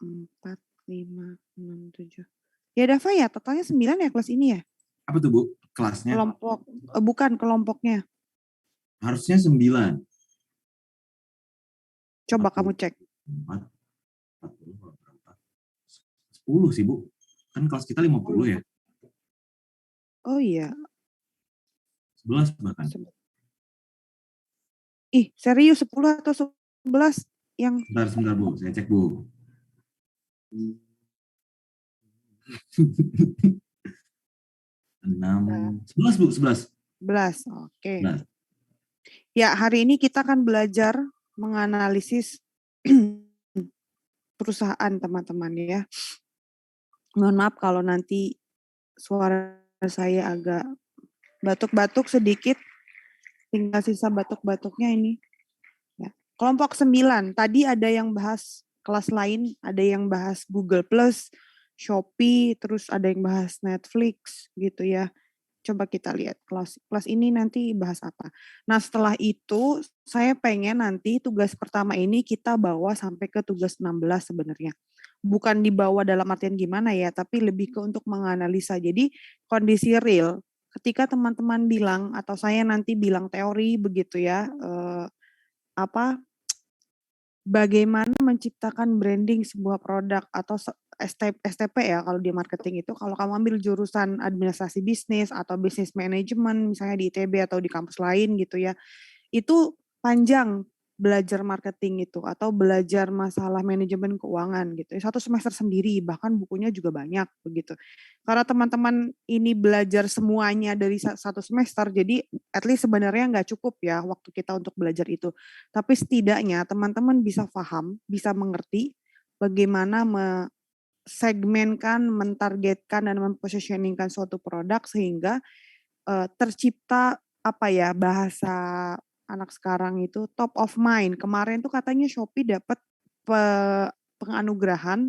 4, 5, 6, 7. Ya Dava ya, totalnya 9 ya kelas ini ya? Apa tuh Bu kelasnya? Kelompok, bukan kelompoknya. Harusnya 9. Coba kamu cek. 4, 10 sih Bu. Kan kelas kita 50 ya. Oh iya. 11 bahkan. Ih, serius 10 atau 11 yang... Sebentar Bu, saya cek Bu. 6, 11 Bu, 11. 11, oke. 11. Ya, hari ini kita akan belajar menganalisis perusahaan teman-teman ya. Mohon maaf kalau nanti suara saya agak batuk-batuk sedikit. Tinggal sisa batuk-batuknya ini. Ya. Kelompok 9, tadi ada yang bahas kelas lain, ada yang bahas Google Plus, Shopee, terus ada yang bahas Netflix gitu ya. Coba kita lihat kelas ini nanti bahas apa. Nah setelah itu saya pengen nanti tugas pertama ini kita bawa sampai ke tugas 16 sebenarnya. Bukan dibawa dalam artian gimana ya, tapi lebih ke untuk menganalisa. Jadi kondisi real ketika teman-teman bilang atau saya nanti bilang teori begitu ya, bagaimana menciptakan branding sebuah produk atau STP ya kalau di marketing itu, kalau kamu ambil jurusan administrasi bisnis atau bisnis manajemen misalnya di ITB atau di kampus lain gitu ya, itu panjang belajar marketing itu atau belajar masalah manajemen keuangan gitu. Satu semester sendiri, bahkan bukunya juga banyak begitu. Karena teman-teman ini belajar semuanya dari satu semester, jadi at least sebenarnya nggak cukup ya waktu kita untuk belajar itu. Tapi setidaknya teman-teman bisa paham, bisa mengerti bagaimana segmenkan, mentargetkan dan mempositioningkan suatu produk sehingga tercipta apa ya bahasa anak sekarang itu top of mind. Kemarin tuh katanya Shopee dapat penganugerahan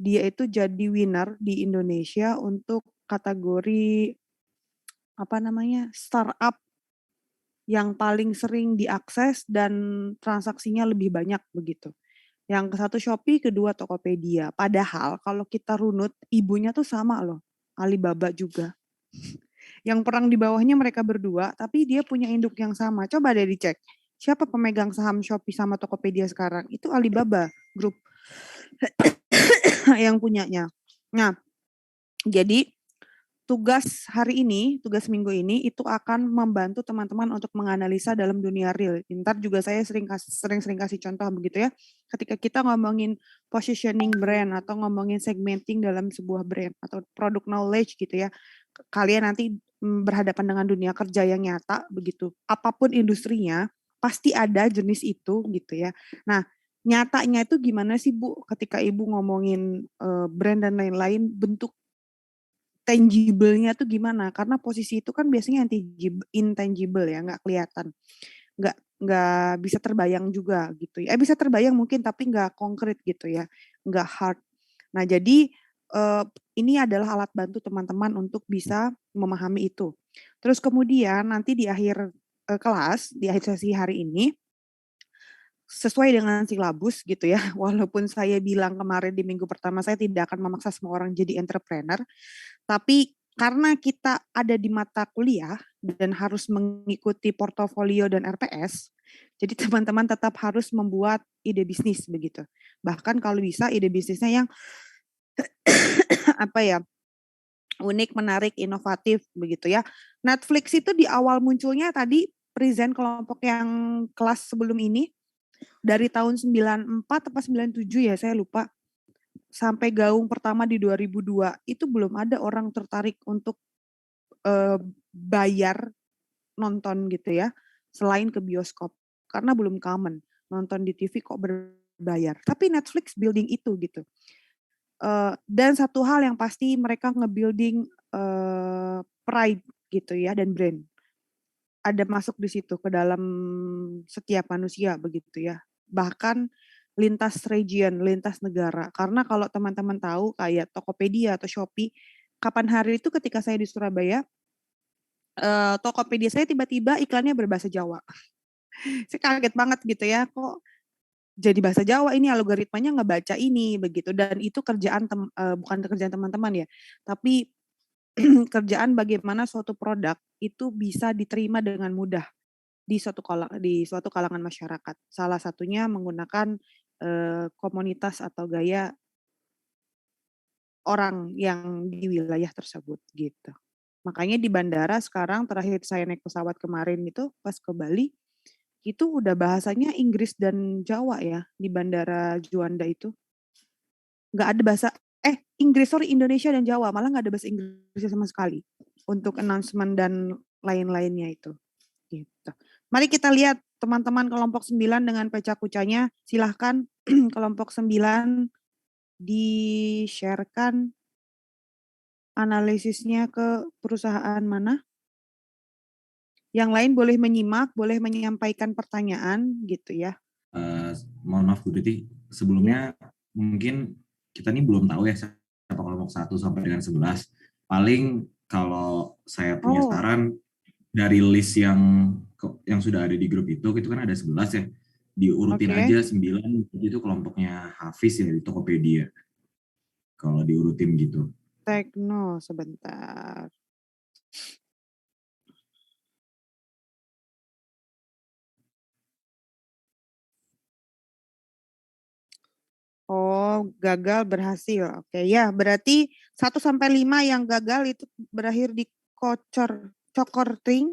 dia itu jadi winner di Indonesia untuk kategori apa namanya startup yang paling sering diakses dan transaksinya lebih banyak begitu. Yang ke satu Shopee, kedua Tokopedia. Padahal kalau kita runut, ibunya tuh sama loh, Alibaba juga. Yang perang di bawahnya mereka berdua, tapi dia punya induk yang sama. Coba deh dicek. Siapa pemegang saham Shopee sama Tokopedia sekarang? Itu Alibaba Group yang punyanya. Nah, jadi tugas hari ini, tugas minggu ini itu akan membantu teman-teman untuk menganalisa dalam dunia real. Ntar juga saya sering kasih contoh begitu ya. Ketika kita ngomongin positioning brand atau ngomongin segmenting dalam sebuah brand atau product knowledge gitu ya. Kalian nanti berhadapan dengan dunia kerja yang nyata begitu. Apapun industrinya pasti ada jenis itu gitu ya. Nah, nyatanya itu gimana sih Bu ketika Ibu ngomongin brand dan lain-lain, bentuk tangible-nya tuh gimana? Karena posisi itu kan biasanya intangible ya, nggak kelihatan. Nggak bisa terbayang juga gitu ya. Bisa terbayang mungkin tapi nggak konkret gitu ya, nggak hard. Nah jadi ini adalah alat bantu teman-teman untuk bisa memahami itu. Terus kemudian nanti di akhir kelas, di akhir sesi hari ini, sesuai dengan silabus gitu ya, walaupun saya bilang kemarin di minggu pertama saya tidak akan memaksa semua orang jadi entrepreneur, tapi karena kita ada di mata kuliah dan harus mengikuti portofolio dan RPS, jadi teman-teman tetap harus membuat ide bisnis begitu. Bahkan kalau bisa ide bisnisnya yang apa ya, unik, menarik, inovatif begitu ya. Netflix itu di awal munculnya tadi present kelompok yang kelas sebelum ini dari tahun 94 atau 97 ya, saya lupa. Sampai gaung pertama di 2002 itu belum ada orang tertarik untuk bayar nonton gitu ya, selain ke bioskop. Karena belum common, nonton di TV kok berbayar. Tapi Netflix building itu gitu. Dan satu hal yang pasti mereka nge-building pride gitu ya dan brand. Ada masuk di situ ke dalam setiap manusia begitu ya. Bahkan lintas region, lintas negara. Karena kalau teman-teman tahu kayak Tokopedia atau Shopee, kapan hari itu ketika saya di Surabaya, Tokopedia saya tiba-tiba iklannya berbahasa Jawa. Saya kaget banget gitu ya, kok jadi bahasa Jawa ini algoritmanya ngebaca ini begitu, dan itu kerjaan bukan kerjaan teman-teman ya, tapi kerjaan bagaimana suatu produk itu bisa diterima dengan mudah di suatu kalangan masyarakat. Salah satunya menggunakan komunitas atau gaya orang yang di wilayah tersebut gitu. Makanya di bandara sekarang terakhir saya naik pesawat kemarin itu pas ke Bali, itu udah bahasanya Inggris dan Jawa ya di Bandara Juanda itu. Nggak ada bahasa, Indonesia dan Jawa, malah nggak ada bahasa Inggrisnya sama sekali untuk announcement dan lain-lainnya itu. Gitu. Mari kita lihat teman-teman kelompok 9 dengan pecah kucanya, silahkan kelompok 9 di-sharekan analisisnya ke perusahaan mana. Yang lain boleh menyimak, boleh menyampaikan pertanyaan gitu ya. Mohon maaf Bu Diti, sebelumnya mungkin kita ini belum tahu ya siapa kelompok 1 sampai dengan 11. Paling kalau saya punya saran dari list yang sudah ada di grup itu kan ada 11 ya. Diurutin aja 9, itu kelompoknya Hafiz ya di Tokopedia. Kalau diurutin gitu. Tekno sebentar. Oh, gagal berhasil. Oke, ya berarti 1 sampai 5 yang gagal itu berakhir di cokorting.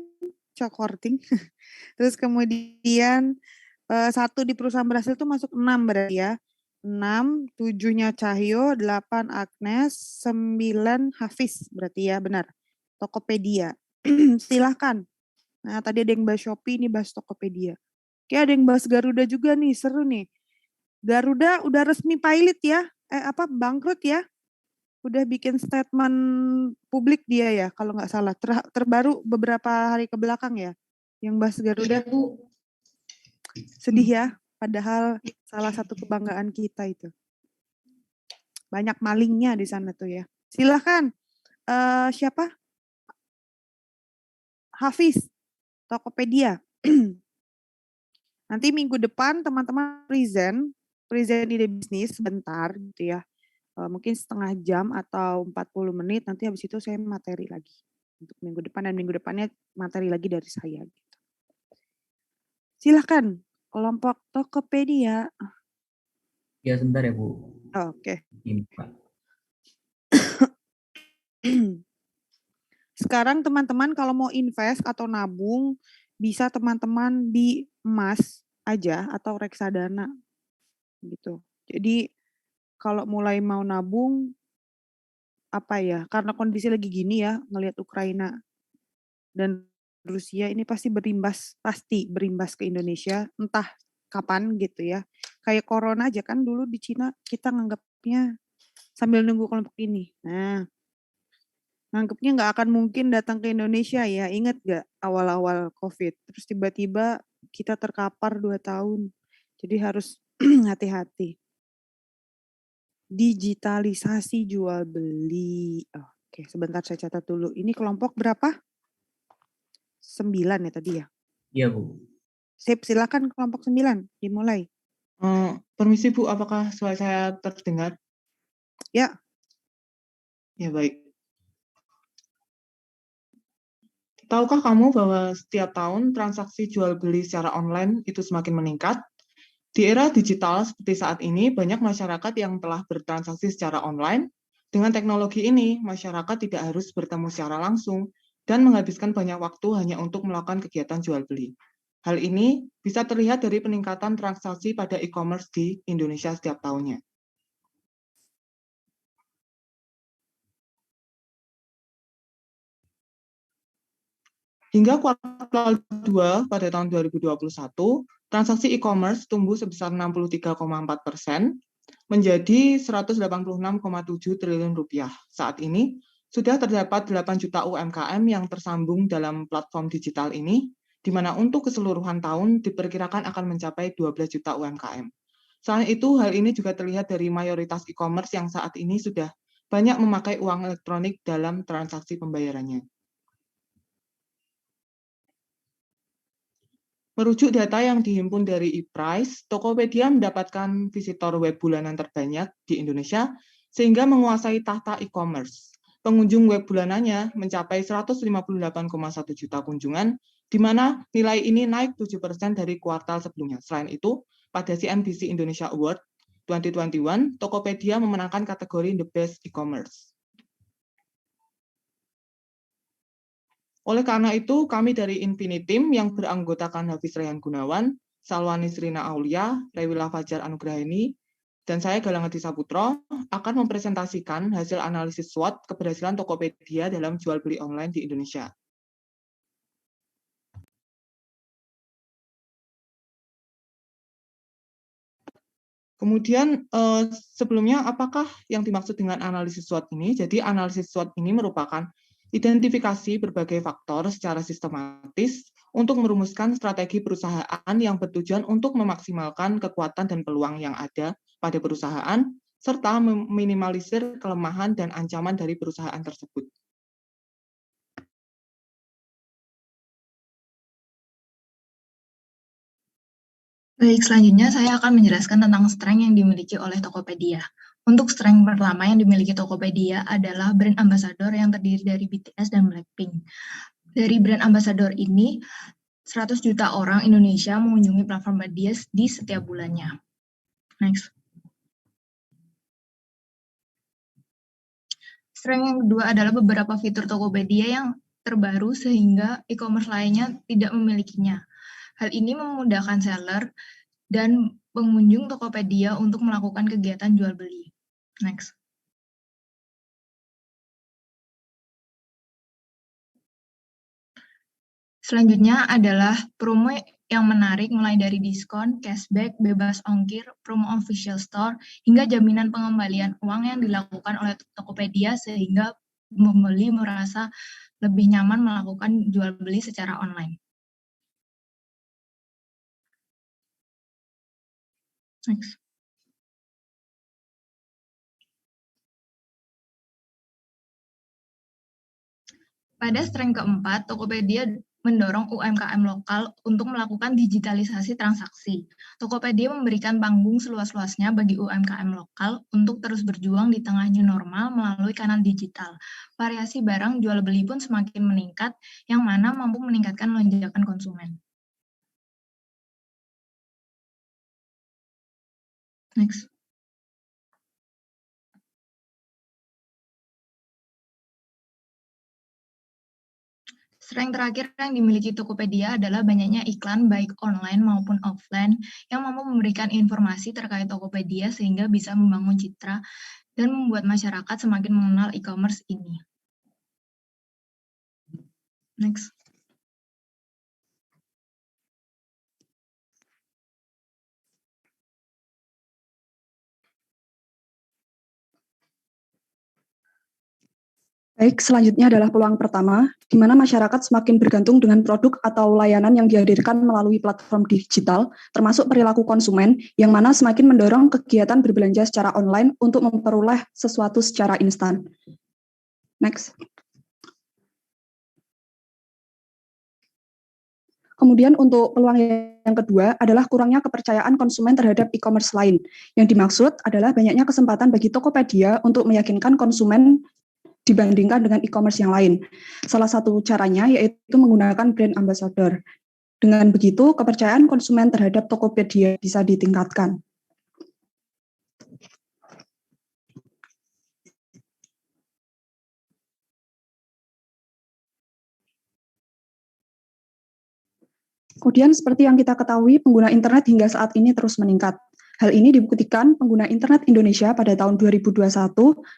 Terus kemudian 1 di perusahaan berhasil itu masuk 6 berarti ya. 6, 7-nya Cahyo, 8 Agnes, 9 Hafiz berarti ya, benar. Tokopedia. Silahkan. Nah, tadi ada yang bahas Shopee, ini bahas Tokopedia. Oke, ada yang bahas Garuda juga nih, seru nih. Garuda udah resmi pilot ya, bangkrut ya. Udah bikin statement publik dia ya, kalau nggak salah. Terbaru beberapa hari ke belakang ya, yang bahas Garuda. Sedih ya, padahal salah satu kebanggaan kita itu. Banyak malingnya di sana tuh ya. Silahkan, siapa? Hafiz, Tokopedia. Nanti minggu depan teman-teman present ide bisnis sebentar gitu ya. Mungkin setengah jam atau 40 menit, nanti habis itu saya materi lagi. Untuk minggu depan dan minggu depannya materi lagi dari saya. Gitu. Silahkan, kelompok Tokopedia. Ya, sebentar ya Bu. Oke. Ini, Pak. Sekarang teman-teman kalau mau invest atau nabung, bisa teman-teman di emas aja atau reksadana. Gitu. Jadi kalau mulai mau nabung, karena kondisi lagi gini ya, ngelihat Ukraina dan Rusia ini pasti berimbas ke Indonesia, entah kapan gitu ya. Kayak corona aja kan dulu di Cina kita nganggapnya sambil nunggu kelompok ini. Nah, nganggapnya nggak akan mungkin datang ke Indonesia ya. Ingat nggak awal-awal COVID? Terus tiba-tiba kita terkapar 2 tahun. Jadi harus hati-hati. Digitalisasi jual beli. Oke, sebentar saya catat dulu. Ini kelompok berapa? 9 ya tadi ya? Iya, Bu. Sip, silakan kelompok 9 dimulai. Permisi Bu, apakah suara saya terdengar? Ya. Ya, baik. Tahukah kamu bahwa setiap tahun transaksi jual beli secara online itu semakin meningkat? Di era digital seperti saat ini, banyak masyarakat yang telah bertransaksi secara online. Dengan teknologi ini, masyarakat tidak harus bertemu secara langsung dan menghabiskan banyak waktu hanya untuk melakukan kegiatan jual beli. Hal ini bisa terlihat dari peningkatan transaksi pada e-commerce di Indonesia setiap tahunnya. Hingga kuartal 2 pada tahun 2021, transaksi e-commerce tumbuh sebesar 63,4%, menjadi 186,7 triliun rupiah. Saat ini, sudah terdapat 8 juta UMKM yang tersambung dalam platform digital ini, di mana untuk keseluruhan tahun diperkirakan akan mencapai 12 juta UMKM. Selain itu, hal ini juga terlihat dari mayoritas e-commerce yang saat ini sudah banyak memakai uang elektronik dalam transaksi pembayarannya. Merujuk data yang dihimpun dari ePrice, Tokopedia mendapatkan visitor web bulanan terbanyak di Indonesia sehingga menguasai tahta e-commerce. Pengunjung web bulanannya mencapai 158,1 juta kunjungan, di mana nilai ini naik 7% dari kuartal sebelumnya. Selain itu, pada CNBC Indonesia Award 2021, Tokopedia memenangkan kategori The Best E-commerce. Oleh karena itu, kami dari Infinitim yang beranggotakan Hafiz Rayhan Gunawan, Salwani Srina Aulia, Rewila Fajar Anugrahini, dan saya Galang Hadi Saputro akan mempresentasikan hasil analisis SWOT keberhasilan Tokopedia dalam jual beli online di Indonesia. Kemudian sebelumnya apakah yang dimaksud dengan analisis SWOT ini? Jadi analisis SWOT ini merupakan identifikasi berbagai faktor secara sistematis untuk merumuskan strategi perusahaan yang bertujuan untuk memaksimalkan kekuatan dan peluang yang ada pada perusahaan, serta meminimalisir kelemahan dan ancaman dari perusahaan tersebut. Baik, selanjutnya saya akan menjelaskan tentang strength yang dimiliki oleh Tokopedia. Untuk strength pertama yang dimiliki Tokopedia adalah brand ambassador yang terdiri dari BTS dan Blackpink. Dari brand ambassador ini, 100 juta orang Indonesia mengunjungi platform BTS di setiap bulannya. Next. Strength yang kedua adalah beberapa fitur Tokopedia yang terbaru sehingga e-commerce lainnya tidak memilikinya. Hal ini memudahkan seller dan pengunjung Tokopedia untuk melakukan kegiatan jual beli. Next. Selanjutnya adalah promo yang menarik mulai dari diskon, cashback, bebas ongkir, promo official store, hingga jaminan pengembalian uang yang dilakukan oleh Tokopedia sehingga pembeli merasa lebih nyaman melakukan jual beli secara online. Next. Pada strength keempat, Tokopedia mendorong UMKM lokal untuk melakukan digitalisasi transaksi. Tokopedia memberikan panggung seluas-luasnya bagi UMKM lokal untuk terus berjuang di tengah new normal melalui kanal digital. Variasi barang jual beli pun semakin meningkat, yang mana mampu meningkatkan lonjakan konsumen. Next. Strength terakhir yang dimiliki Tokopedia adalah banyaknya iklan baik online maupun offline yang mampu memberikan informasi terkait Tokopedia sehingga bisa membangun citra dan membuat masyarakat semakin mengenal e-commerce ini. Next. Baik, selanjutnya adalah peluang pertama, di mana masyarakat semakin bergantung dengan produk atau layanan yang dihadirkan melalui platform digital, termasuk perilaku konsumen, yang mana semakin mendorong kegiatan berbelanja secara online untuk memperoleh sesuatu secara instan. Next. Kemudian untuk peluang yang kedua adalah kurangnya kepercayaan konsumen terhadap e-commerce lain. Yang dimaksud adalah banyaknya kesempatan bagi Tokopedia untuk meyakinkan konsumen dibandingkan dengan e-commerce yang lain. Salah satu caranya yaitu menggunakan brand ambassador. Dengan begitu, kepercayaan konsumen terhadap Tokopedia bisa ditingkatkan. Kemudian seperti yang kita ketahui, pengguna internet hingga saat ini terus meningkat. Hal ini dibuktikan pengguna internet Indonesia pada tahun 2021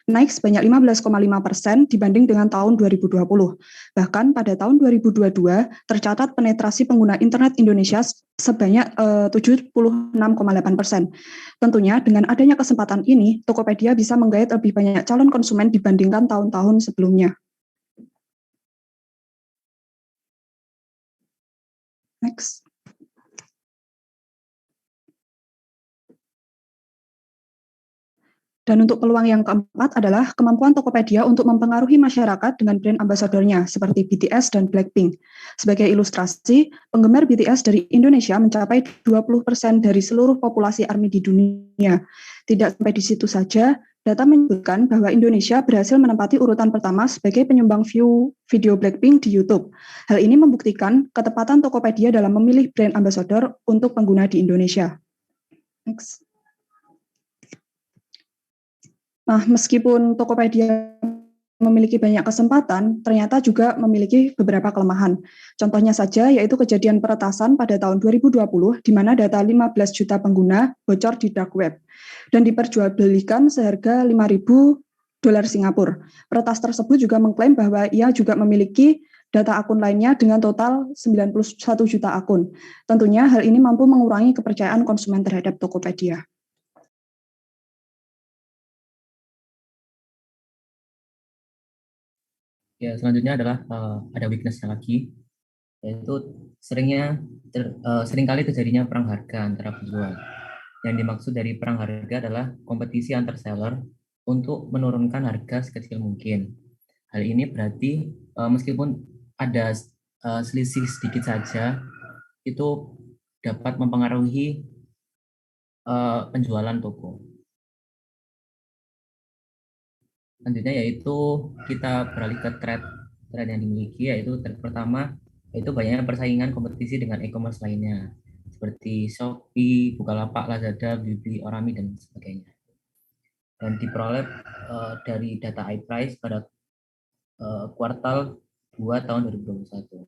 naik sebanyak 15,5% dibanding dengan tahun 2020. Bahkan pada tahun 2022 tercatat penetrasi pengguna internet Indonesia sebanyak 76,8%. Tentunya dengan adanya kesempatan ini, Tokopedia bisa menggait lebih banyak calon konsumen dibandingkan tahun-tahun sebelumnya. Next. Dan untuk peluang yang keempat adalah kemampuan Tokopedia untuk mempengaruhi masyarakat dengan brand ambassador-nya seperti BTS dan Blackpink. Sebagai ilustrasi, penggemar BTS dari Indonesia mencapai 20% dari seluruh populasi ARMY di dunia. Tidak sampai di situ saja, data menyebutkan bahwa Indonesia berhasil menempati urutan pertama sebagai penyumbang view video Blackpink di YouTube. Hal ini membuktikan ketepatan Tokopedia dalam memilih brand ambassador untuk pengguna di Indonesia. Next. Nah, meskipun Tokopedia memiliki banyak kesempatan, ternyata juga memiliki beberapa kelemahan. Contohnya saja yaitu kejadian peretasan pada tahun 2020, di mana data 15 juta pengguna bocor di dark web dan diperjualbelikan seharga 5.000 dolar Singapura. Peretas tersebut juga mengklaim bahwa ia juga memiliki data akun lainnya dengan total 91 juta akun. Tentunya hal ini mampu mengurangi kepercayaan konsumen terhadap Tokopedia. Ya, selanjutnya adalah ada weakness-nya lagi, yaitu seringkali terjadinya perang harga antara penjual. Yang dimaksud dari perang harga adalah kompetisi antar seller untuk menurunkan harga sekecil mungkin. Hal ini berarti meskipun ada selisih sedikit saja, itu dapat mempengaruhi penjualan toko. Selanjutnya yaitu kita beralih ke trend yang dimiliki, yaitu trend pertama yaitu banyaknya persaingan kompetisi dengan e-commerce lainnya seperti Shopee, Bukalapak, Lazada, Blibli, Orami dan sebagainya. Dan diperoleh dari data iPrice pada kuartal 2 tahun 2021.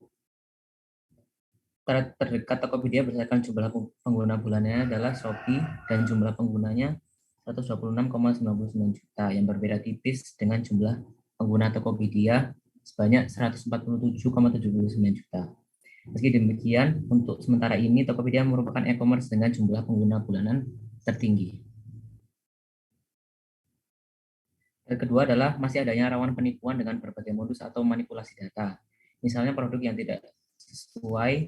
Terdekat Tokopedia berdasarkan jumlah pengguna bulannya adalah Shopee dan jumlah penggunanya 126,99 juta yang berbeda tipis dengan jumlah pengguna Tokopedia sebanyak 147,79 juta. Meski demikian, untuk sementara ini Tokopedia merupakan e-commerce dengan jumlah pengguna bulanan tertinggi. Yang kedua adalah masih adanya rawan penipuan dengan berbagai modus atau manipulasi data. Misalnya produk yang tidak sesuai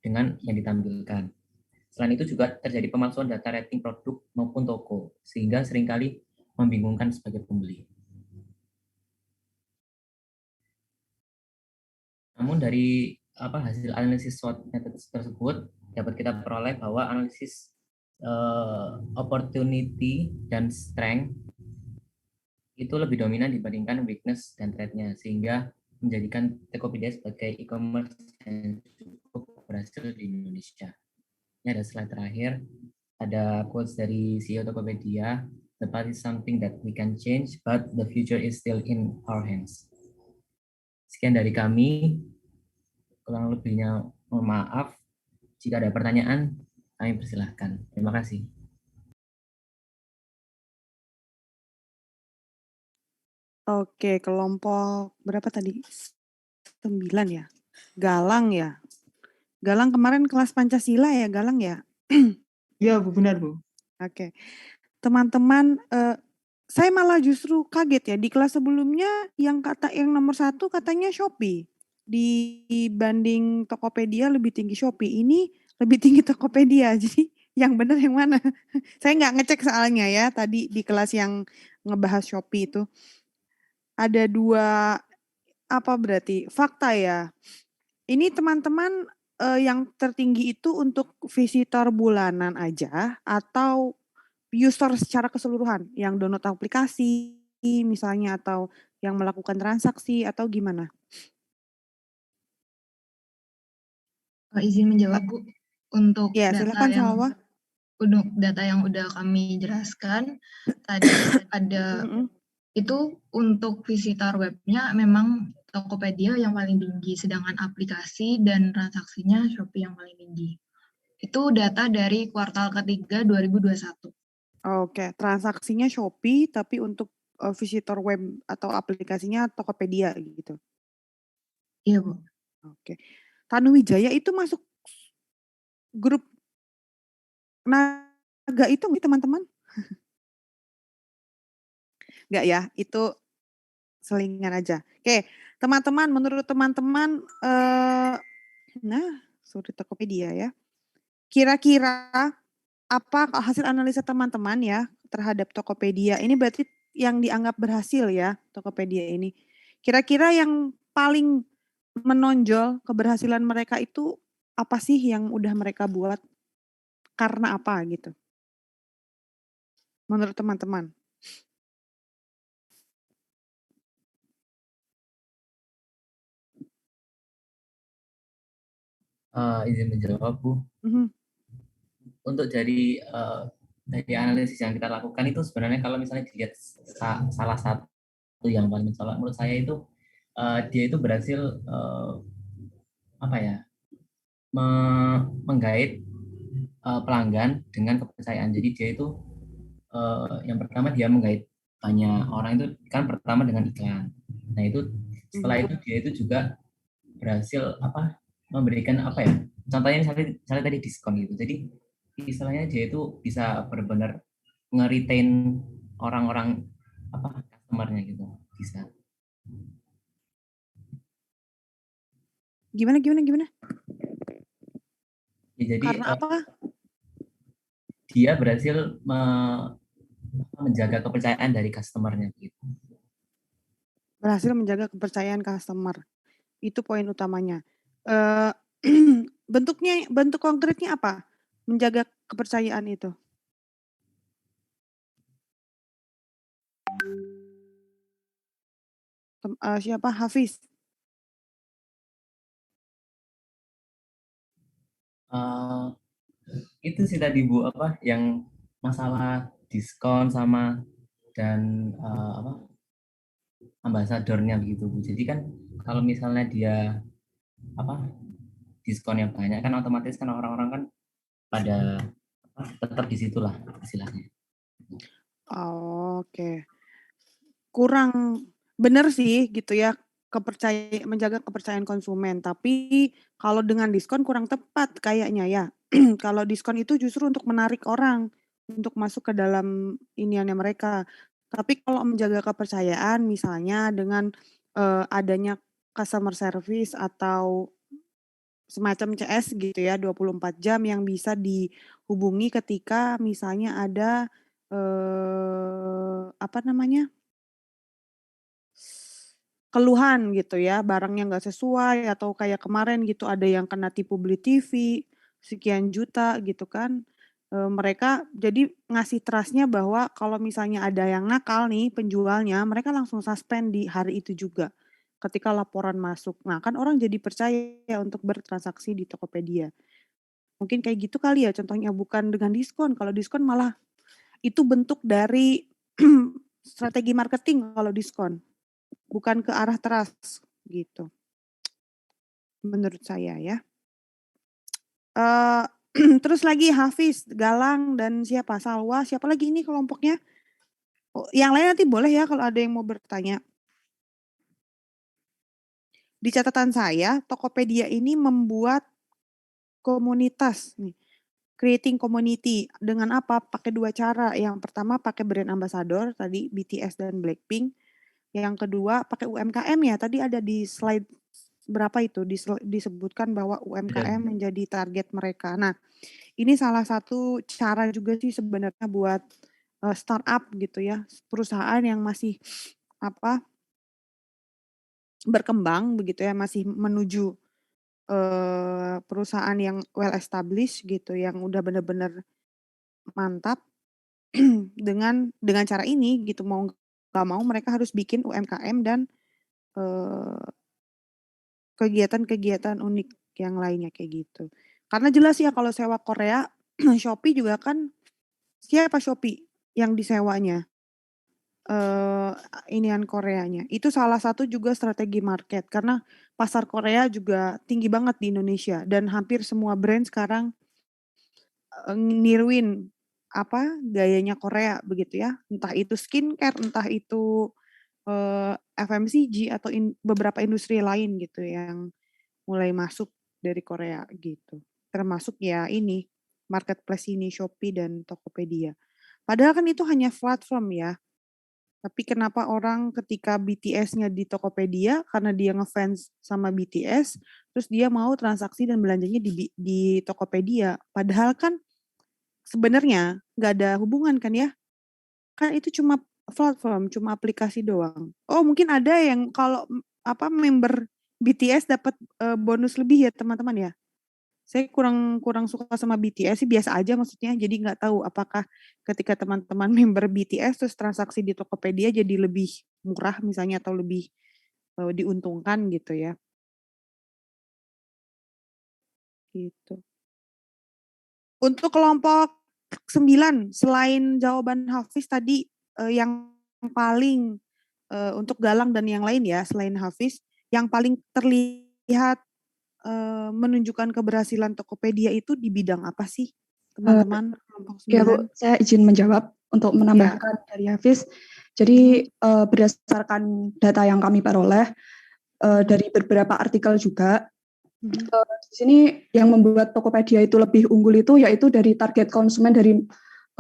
dengan yang ditampilkan. Selain itu juga terjadi pemalsuan data rating produk maupun toko, sehingga seringkali membingungkan sebagai pembeli. Namun dari hasil analisis SWOT method tersebut dapat kita peroleh bahwa analisis opportunity dan strength itu lebih dominan dibandingkan weakness dan threat-nya, sehingga menjadikan Tokopedia sebagai e-commerce yang cukup berhasil di Indonesia. Ini ada slide terakhir, ada quotes dari CEO Tokopedia, "The past is something that we can change, but the future is still in our hands." Sekian dari kami, kurang lebihnya mohon maaf. Jika ada pertanyaan, kami persilahkan. Terima kasih. Oke, kelompok berapa tadi? 9 ya? Galang ya? Galang kemarin kelas Pancasila ya, Galang ya? Iya, Bu, benar, Bu. Oke. Teman-teman, saya malah justru kaget ya, di kelas sebelumnya yang nomor 1 katanya Shopee. Dibanding Tokopedia lebih tinggi Shopee, ini lebih tinggi Tokopedia. Jadi yang benar yang mana? Saya nggak ngecek soalnya ya, tadi di kelas yang ngebahas Shopee itu. Ada 2, apa berarti, fakta ya. Ini teman-teman yang tertinggi itu untuk visitor bulanan aja atau user secara keseluruhan yang download aplikasi misalnya atau yang melakukan transaksi atau gimana? Izin menjawab, Bu. Untuk Ya, silakan Salwa. Untuk data yang udah kami jelaskan tadi ada itu untuk visitor webnya memang Tokopedia yang paling tinggi, sedangkan aplikasi dan transaksinya Shopee yang paling tinggi. Itu data dari kuartal ketiga 2021. Oke, transaksinya Shopee, tapi untuk visitor web atau aplikasinya Tokopedia gitu. Iya, Bu. Oke. Tanuwijaya itu masuk grup Naga itu teman-teman? Enggak ya, itu selingan aja. Oke, teman-teman, menurut teman-teman, sorry Tokopedia ya. Kira-kira apa hasil analisa teman-teman ya, terhadap Tokopedia. Ini berarti yang dianggap berhasil ya Tokopedia ini. Kira-kira yang paling menonjol keberhasilan mereka itu apa sih yang udah mereka buat? Karena apa gitu? Menurut teman-teman. Izin menjawab, Bu. Untuk dari analisis yang kita lakukan itu sebenarnya kalau misalnya dilihat salah satu yang paling mencolok menurut saya itu dia itu berhasil menggait pelanggan dengan kepercayaan. Jadi dia itu yang pertama dia menggait banyak orang itu kan pertama dengan iklan. Nah itu setelah itu dia itu juga berhasil memberikan contohnya misalnya tadi diskon gitu. Jadi istilahnya dia itu bisa benar-benar nge-retain orang-orang customernya gitu bisa. Gimana? Ya, jadi karena apa? Dia berhasil menjaga kepercayaan dari customernya gitu. Berhasil menjaga kepercayaan customer. Itu poin utamanya. Bentuk konkretnya apa? Menjaga kepercayaan itu. Siapa? Hafiz. Itu sih tadi Bu yang masalah diskon sama dan ambasadornya begitu Bu. Jadi kan kalau misalnya dia diskonnya banyak kan otomatis kan orang-orang kan pada tetap di situlah istilahnya. Oke. Kurang benar sih gitu ya menjaga kepercayaan konsumen. Tapi kalau dengan diskon kurang tepat kayaknya ya. Kalau diskon itu justru untuk menarik orang untuk masuk ke dalam iniannya mereka. Tapi kalau menjaga kepercayaan misalnya dengan adanya customer service atau semacam CS gitu ya 24 jam yang bisa dihubungi ketika misalnya ada keluhan gitu ya, barangnya nggak sesuai atau kayak kemarin gitu ada yang kena tipu beli TV sekian juta gitu kan. Mereka jadi ngasih trust-nya bahwa kalau misalnya ada yang nakal nih penjualnya, mereka langsung suspend di hari itu juga ketika laporan masuk. Nah, kan orang jadi percaya untuk bertransaksi di Tokopedia. Mungkin kayak gitu kali ya contohnya, bukan dengan diskon. Kalau diskon malah itu bentuk dari strategi marketing kalau diskon. Bukan ke arah trust gitu. Menurut saya ya. Terus lagi Hafiz, Galang, dan siapa? Salwa, siapa lagi ini kelompoknya? Yang lain nanti boleh ya kalau ada yang mau bertanya. Di catatan saya, Tokopedia ini membuat komunitas nih. Creating community dengan apa? Pakai 2 cara. Yang pertama pakai brand ambassador tadi BTS dan Blackpink. Yang kedua pakai UMKM ya. Tadi ada di slide berapa itu disebutkan bahwa UMKM menjadi target mereka. Nah, ini salah satu cara juga sih sebenarnya buat startup gitu ya, perusahaan yang masih berkembang begitu ya, masih menuju perusahaan yang well established gitu, yang udah benar-benar mantap dengan cara ini gitu, mau nggak mau mereka harus bikin UMKM dan kegiatan-kegiatan unik yang lainnya kayak gitu. Karena jelas ya kalau sewa Korea, Shopee juga kan siapa Shopee yang disewanya? Inian Koreanya. Itu salah satu juga strategi market karena pasar Korea juga tinggi banget di Indonesia dan hampir semua brand sekarang niruin gayanya Korea begitu ya. Entah itu skincare, entah itu FMCG atau beberapa industri lain gitu yang mulai masuk dari Korea gitu. Termasuk ya ini marketplace ini Shopee dan Tokopedia. Padahal kan itu hanya platform ya. Tapi kenapa orang ketika BTS-nya di Tokopedia karena dia ngefans sama BTS, terus dia mau transaksi dan belanjanya di Tokopedia. Padahal kan sebenarnya nggak ada hubungan kan ya Kan itu cuma platform, cuma aplikasi doang. Oh, mungkin ada yang kalau member BTS dapat bonus lebih ya, teman-teman ya? Saya kurang suka sama BTS sih, biasa aja maksudnya. Jadi nggak tahu apakah ketika teman-teman member BTS terus transaksi di Tokopedia jadi lebih murah misalnya atau lebih diuntungkan gitu ya. Gitu. Untuk kelompok 9, selain jawaban Hafiz tadi yang paling untuk Galang dan yang lain ya, selain Hafiz, yang paling terlihat menunjukkan keberhasilan Tokopedia itu di bidang apa sih, teman-teman? Kelompok 9. Ya Bu, saya izin menjawab untuk menambahkan dari Hafiz. Jadi berdasarkan data yang kami peroleh dari beberapa artikel juga, di sini yang membuat Tokopedia itu lebih unggul itu yaitu dari target konsumen dari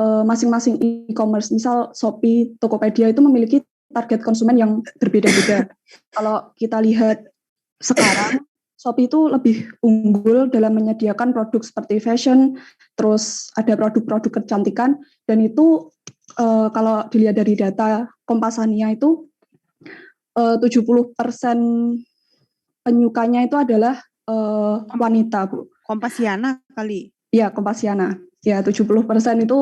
masing-masing e-commerce. Misal Shopee, Tokopedia itu memiliki target konsumen yang berbeda-beda. Kalau kita lihat sekarang, Shopee itu lebih unggul dalam menyediakan produk seperti fashion, terus ada produk-produk kecantikan, dan itu kalau dilihat dari data Kompasania itu 70% penyukanya itu adalah wanita, Bu. Kompasiana kali? Iya, Kompasiana. Ya, 70% itu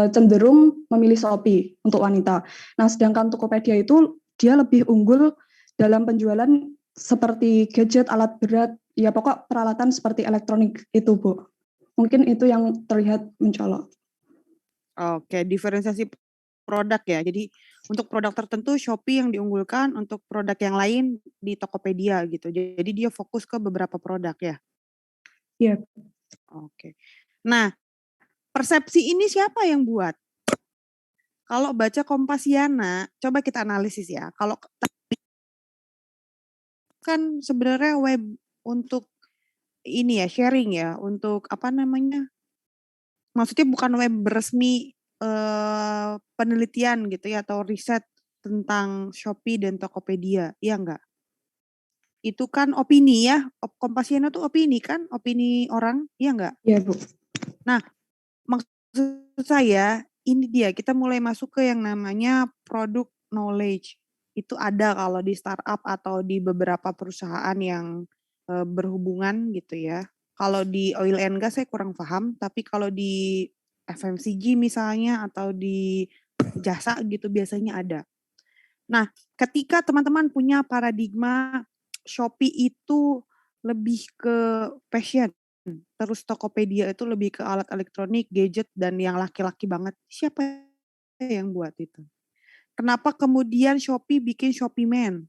cenderung memilih Shopee untuk wanita. Nah, sedangkan Tokopedia itu dia lebih unggul dalam penjualan seperti gadget, alat berat, ya pokok peralatan seperti elektronik itu, Bu. Mungkin itu yang terlihat mencolok. Oke, diferensiasi produk ya. Jadi untuk produk tertentu Shopee yang diunggulkan, untuk produk yang lain di Tokopedia gitu. Jadi dia fokus ke beberapa produk ya? Iya. Oke. Nah, persepsi ini siapa yang buat? Kalau baca Kompasiana, coba kita analisis ya. Kalau kan sebenarnya web untuk ini ya, sharing ya, untuk apa namanya? Maksudnya bukan web resmi penelitian gitu ya atau riset tentang Shopee dan Tokopedia, iya enggak? Itu kan opini ya, Kompasiana tuh opini kan, opini orang, iya enggak? Iya, Bu. Nah, maksud saya ini dia kita mulai masuk ke yang namanya product knowledge. Itu ada kalau di startup atau di beberapa perusahaan yang berhubungan gitu ya. Kalau di oil and gas saya kurang paham, tapi kalau di FMCG misalnya atau di jasa gitu biasanya ada. Nah, ketika teman-teman punya paradigma Shopee itu lebih ke fashion, terus Tokopedia itu lebih ke alat elektronik, gadget, dan yang laki-laki banget, siapa yang buat itu? Kenapa kemudian Shopee bikin Shopee Man?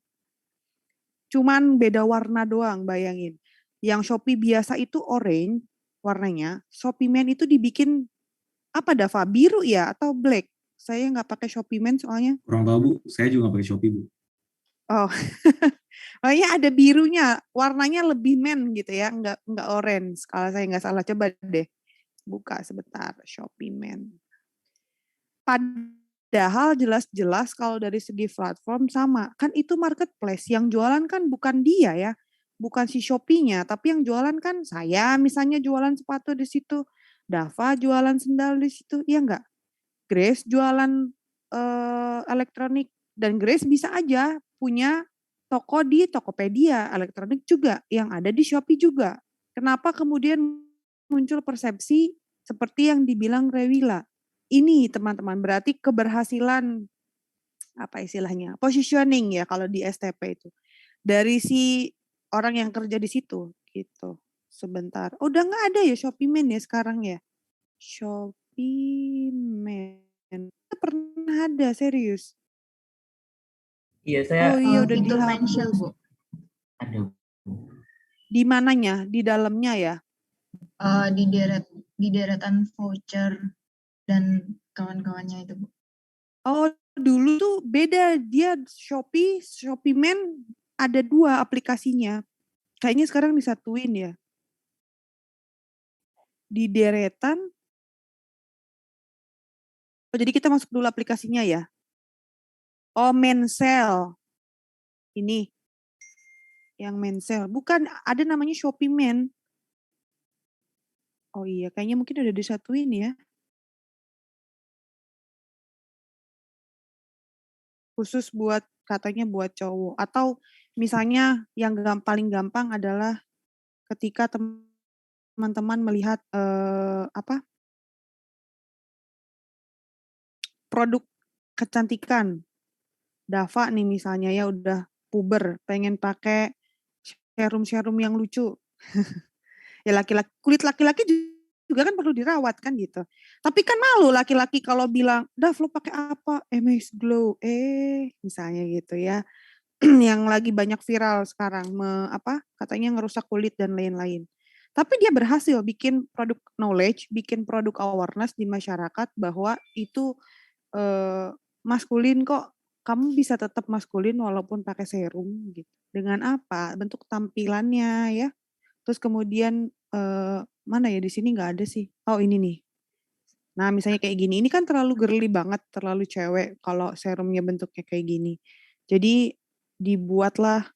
Cuman beda warna doang, bayangin. Yang Shopee biasa itu orange warnanya, Shopee Man itu dibikin apa Dava? Biru ya atau black? Saya nggak pakai Shopee Man soalnya. Kurang tahu Bu, saya juga nggak pakai Shopee Bu. Oh, makanya ada birunya, warnanya lebih men gitu ya, nggak orange. Kalau saya nggak salah, coba deh buka sebentar Shopee Man. Padahal jelas-jelas kalau dari segi platform sama, kan itu marketplace, yang jualan kan bukan dia ya, bukan si Shopee-nya, tapi yang jualan kan saya misalnya jualan sepatu di situ, Dava jualan sendal di situ, iya nggak? Grace jualan elektronik, dan Grace bisa aja punya toko di Tokopedia, elektronik juga, yang ada di Shopee juga. Kenapa kemudian muncul persepsi seperti yang dibilang Rewila? Ini teman-teman berarti keberhasilan apa istilahnya? Positioning ya kalau di STP itu. Dari si orang yang kerja di situ gitu. Sebentar. Oh, udah nggak ada ya Shopee Man ya sekarang ya? Shopee Man. Pernah ada, serius? Iya, saya Oh iya udah fitur dihapus. mention, Bu. ada. Di mananya? Di dalamnya ya? Di deretan voucher dan kawan-kawannya itu, Bu. Oh, dulu tuh beda. Dia Shopee Man ada 2 aplikasinya. Kayaknya sekarang disatuin ya. Di deretan. Oh, jadi kita masuk dulu aplikasinya ya. Oh, Mensel. Ini. Yang Mensel. Bukan, ada namanya Shopee Man. Oh iya, kayaknya mungkin udah disatuin ya. khusus buat katanya buat cowok. Atau misalnya yang paling gampang adalah ketika teman-teman melihat produk kecantikan. Dava nih misalnya ya udah puber, pengen pakai serum-serum yang lucu. Ya kulit laki-laki juga kan perlu dirawat kan gitu. Tapi kan malu laki-laki kalau bilang, "Dav lo pakai apa?" MS Glow. Misalnya gitu ya. Yang lagi banyak viral sekarang katanya ngerusak kulit dan lain-lain. Tapi dia berhasil bikin produk knowledge, bikin produk awareness di masyarakat bahwa itu maskulin kok, kamu bisa tetap maskulin walaupun pakai serum gitu. Dengan apa? Bentuk tampilannya ya. Terus kemudian mana ya di sini nggak ada sih. Oh ini nih. Nah misalnya kayak gini, ini kan terlalu girly banget, terlalu cewek kalau serumnya bentuknya kayak gini. Jadi dibuatlah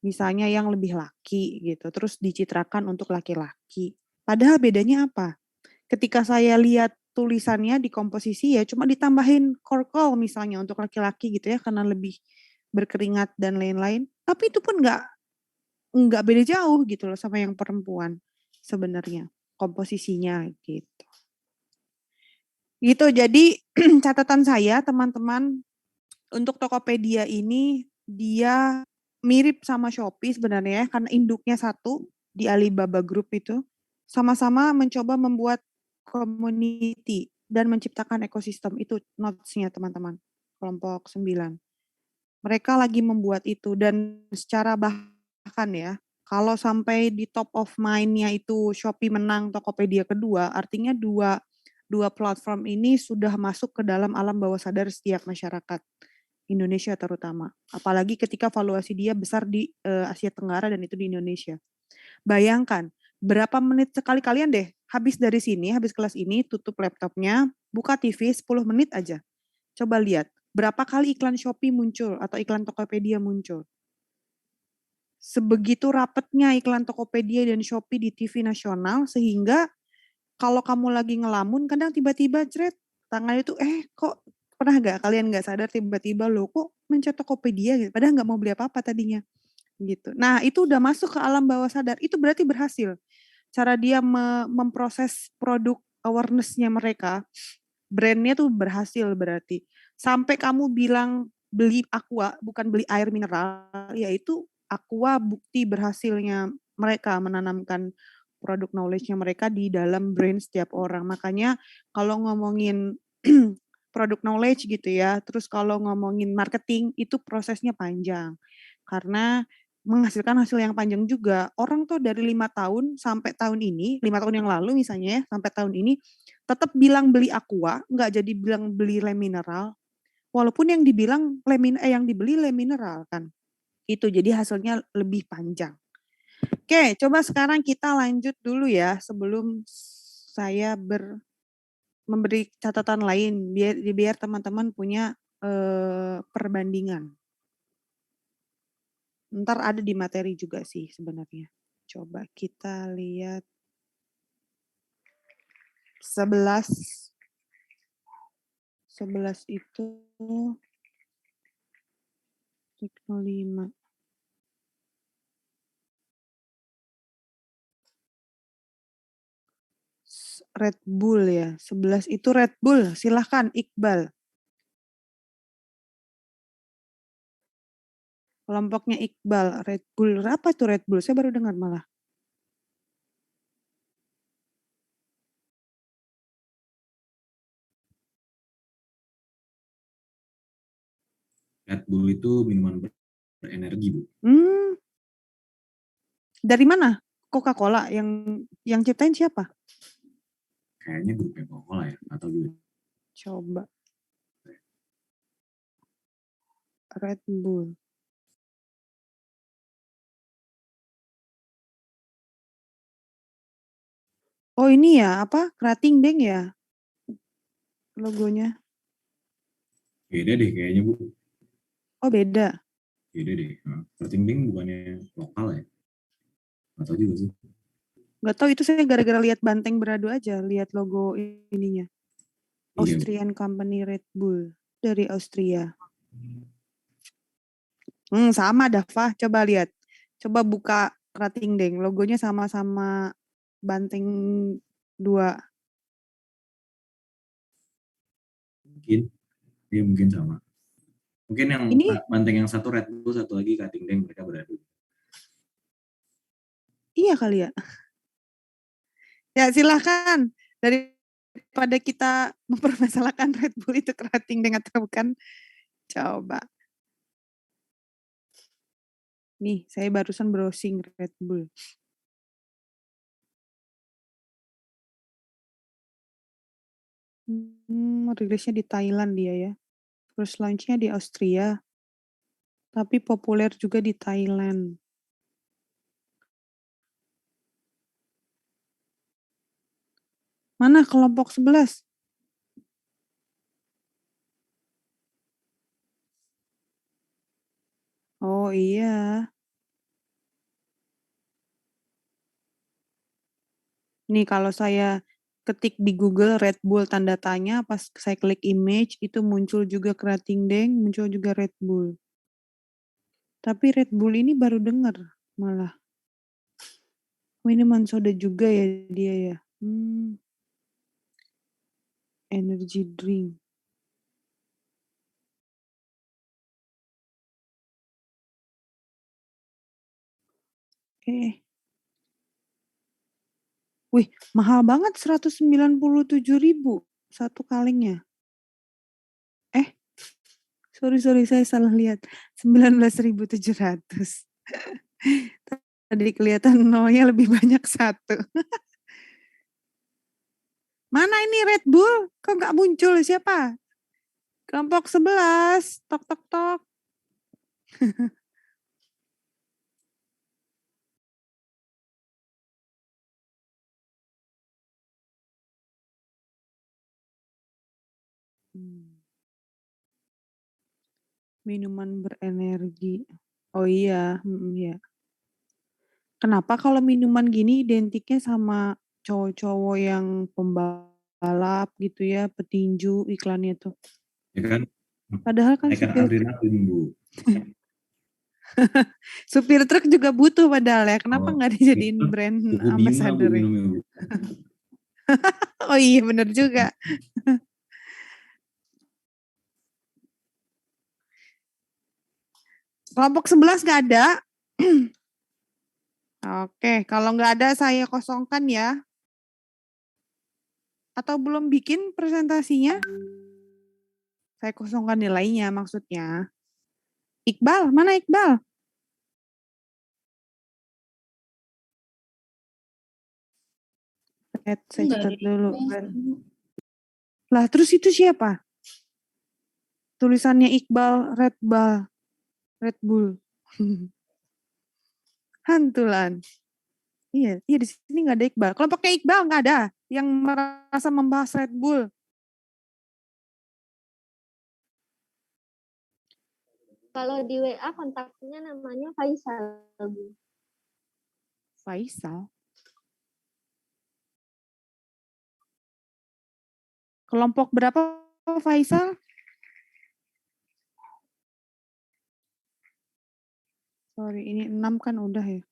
misalnya yang lebih laki gitu, terus dicitrakan untuk laki-laki. Padahal bedanya apa? Ketika saya lihat tulisannya di komposisi ya cuma ditambahin korkol misalnya untuk laki-laki gitu ya karena lebih berkeringat dan lain-lain. Tapi itu pun nggak beda jauh gitu loh sama yang perempuan sebenarnya komposisinya gitu. Gitu jadi catatan saya teman-teman untuk Tokopedia ini dia mirip sama Shopee sebenarnya ya, karena induknya satu di Alibaba Group itu sama-sama mencoba membuat community dan menciptakan ekosistem. Itu notes-nya teman-teman, kelompok 9. Mereka lagi membuat itu dan secara bahkan ya, kalau sampai di top of mind-nya itu Shopee menang, Tokopedia kedua, artinya dua platform ini sudah masuk ke dalam alam bawah sadar setiap masyarakat Indonesia terutama. Apalagi ketika valuasi dia besar di Asia Tenggara dan itu di Indonesia. Bayangkan, berapa menit sekali kalian deh, habis dari sini, habis kelas ini, tutup laptopnya, buka TV 10 menit aja. Coba lihat, berapa kali iklan Shopee muncul atau iklan Tokopedia muncul. Sebegitu rapetnya iklan Tokopedia dan Shopee di TV nasional, sehingga kalau kamu lagi ngelamun, kadang tiba-tiba tangannya tuh, kok pernah nggak kalian nggak sadar tiba-tiba lo kok mencet Tokopedia gitu, padahal nggak mau beli apa-apa tadinya gitu. Nah itu udah masuk ke alam bawah sadar, itu berarti berhasil. Cara dia memproses produk awareness-nya mereka, brandnya tuh berhasil berarti. Sampai kamu bilang beli Aqua, bukan beli air mineral, yaitu Aqua bukti berhasilnya mereka menanamkan produk knowledge-nya mereka di dalam brain setiap orang. Makanya kalau ngomongin produk knowledge gitu ya, terus kalau ngomongin marketing itu prosesnya panjang. Karena menghasilkan hasil yang panjang juga. Orang tuh dari 5 tahun sampai tahun ini, 5 tahun yang lalu misalnya ya, sampai tahun ini, tetap bilang beli Aqua, nggak jadi bilang beli le mineral. Walaupun yang dibilang yang dibeli le mineral kan. Itu jadi hasilnya lebih panjang. Oke, coba sekarang kita lanjut dulu ya sebelum saya memberi catatan lain biar teman-teman punya perbandingan. Ntar ada di materi juga sih sebenarnya. Coba kita lihat 11 itu 05. Red Bull ya. 11 itu Red Bull. Silahkan Iqbal. Kelompoknya Iqbal. Red Bull. Apa tuh Red Bull? Saya baru dengar malah. Red Bull itu minuman berenergi, Bu. Dari mana? Coca-Cola yang ciptain siapa? Kayaknya grup Coca-Cola ya, atau gitu. Coba. Red Bull. Oh ini ya, Krating Beng ya? Logonya. Beda deh kayaknya, Bu. Oh beda. Beda deh. Krating Beng bukannya lokal ya? Nggak tahu juga sih. Nggak tahu, itu saya gara-gara lihat banteng beradu aja, lihat logo ininya. Austrian Company Red Bull dari Austria. Sama Dava, coba lihat. Coba buka Krating Deng, logonya sama-sama banteng 2. Mungkin, ya mungkin sama. Mungkin yang Ini banteng yang satu Red Bull, satu lagi Krating Deng, mereka beradu. iya kali ya. Ya silahkan, daripada kita mempermasalahkan Red Bull itu Krating Deng atau bukan, coba. Nih, saya barusan browsing Red Bull. Rilisnya di Thailand dia ya. First launch-nya di Austria. Tapi populer juga di Thailand. Mana kelompok 11? Oh iya. Nih kalau saya ketik di Google Red Bull tanda tanya, pas saya klik image itu muncul juga Krating Deng, muncul juga Red Bull. Tapi Red Bull ini baru dengar malah. Minuman soda juga ya dia ya. Energy drink. Wih, mahal banget 197.000 satu kalengnya. Sorry, saya salah lihat. 19.700. Tadi kelihatan nolnya lebih banyak 1. Mana ini Red Bull? Kok nggak muncul? Siapa? Kelompok 11. Tok, tok, tok. Minuman berenergi. Oh iya, iya. Kenapa kalau minuman gini identiknya sama cowok-cowok yang pembalap gitu ya, petinju iklannya tuh. Ya kan? Padahal kan adrenalin, Bu. supir truk juga butuh padahal ya. Kenapa nggak dijadiin brand ambassador ya? Oh iya bener juga. Kelompok 11 nggak ada. Oke, kalau nggak ada saya kosongkan ya. Atau belum bikin presentasinya? Saya kosongkan nilainya maksudnya. Iqbal, mana Iqbal? Saya catat dulu. Lah terus itu siapa? Tulisannya Iqbal, Red Bull. Hantulan. Iya di sini nggak ada Iqbal. Kelompoknya Iqbal nggak ada yang merasa membahas Red Bull. Kalau di WA kontaknya namanya Faisal. Faisal? Kelompok berapa Faisal? Sorry, ini 6 kan udah ya.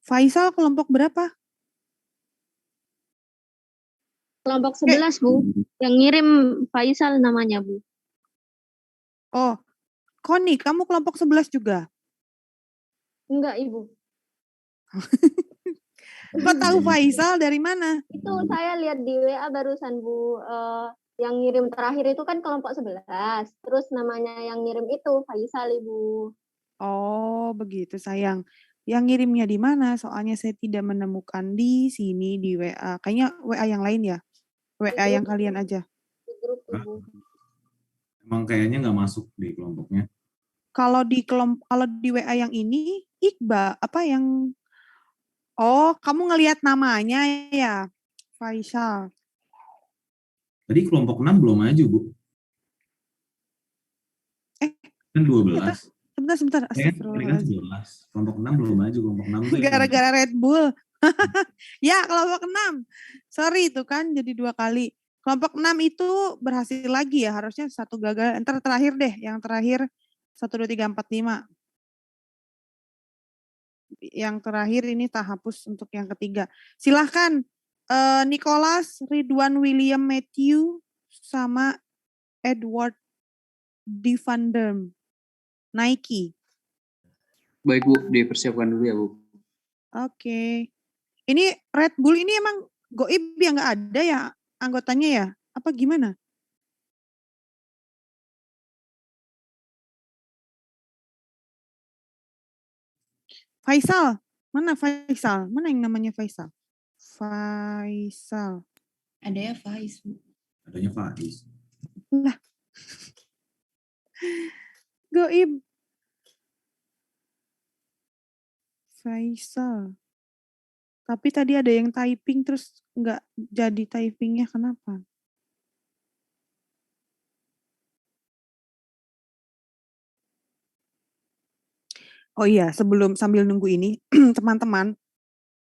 Faisal kelompok berapa? Kelompok 11, Bu. Yang ngirim Faisal namanya, Bu. Oh, Koni, kamu kelompok 11 juga? Enggak, Ibu. Kok tahu Faisal dari mana? Itu saya lihat di WA barusan, Bu. Yang ngirim terakhir itu kan kelompok 11. Terus namanya yang ngirim itu Faisal, Ibu. Oh, begitu sayang. Yang ngirimnya di mana? Soalnya saya tidak menemukan di sini di WA. Kayaknya WA yang lain ya? WA yang kalian aja. Di grup, Ibu. Emang kayaknya nggak masuk di kelompoknya. Kalau di WA yang ini, Iqbal, apa yang... Oh, kamu ngelihat namanya ya? Faisal. Tadi kelompok 6 belum maju, Bu. Kan 12. Sebentar. Kan 11. Kelompok 6 belum maju. Kelompok 6 tuh gara-gara Red Bull. Ya, kelompok 6. Sorry itu kan jadi 2 kali. Kelompok 6 itu berhasil lagi ya. Harusnya 1 gagal. Entar terakhir deh. Yang terakhir 1, 2, 3, 4, 5. yang terakhir ini tak hapus untuk yang ketiga. Silahkan Nicholas, Ridwan William Matthew, sama Edward Divander, Nike. Baik Bu, dipersiapkan dulu ya Bu. Oke. Ini Red Bull ini emang goib yang nggak ada ya anggotanya ya? Apa gimana? Faisal, mana Faisal? Mana yang namanya Faisal? Faisal. Ada ya Faiz, Bu. Adanya Faiz. Lah. Goib. Faisal. Tapi tadi ada yang typing terus nggak jadi typingnya, kenapa? Oh iya, sambil nunggu ini, teman-teman,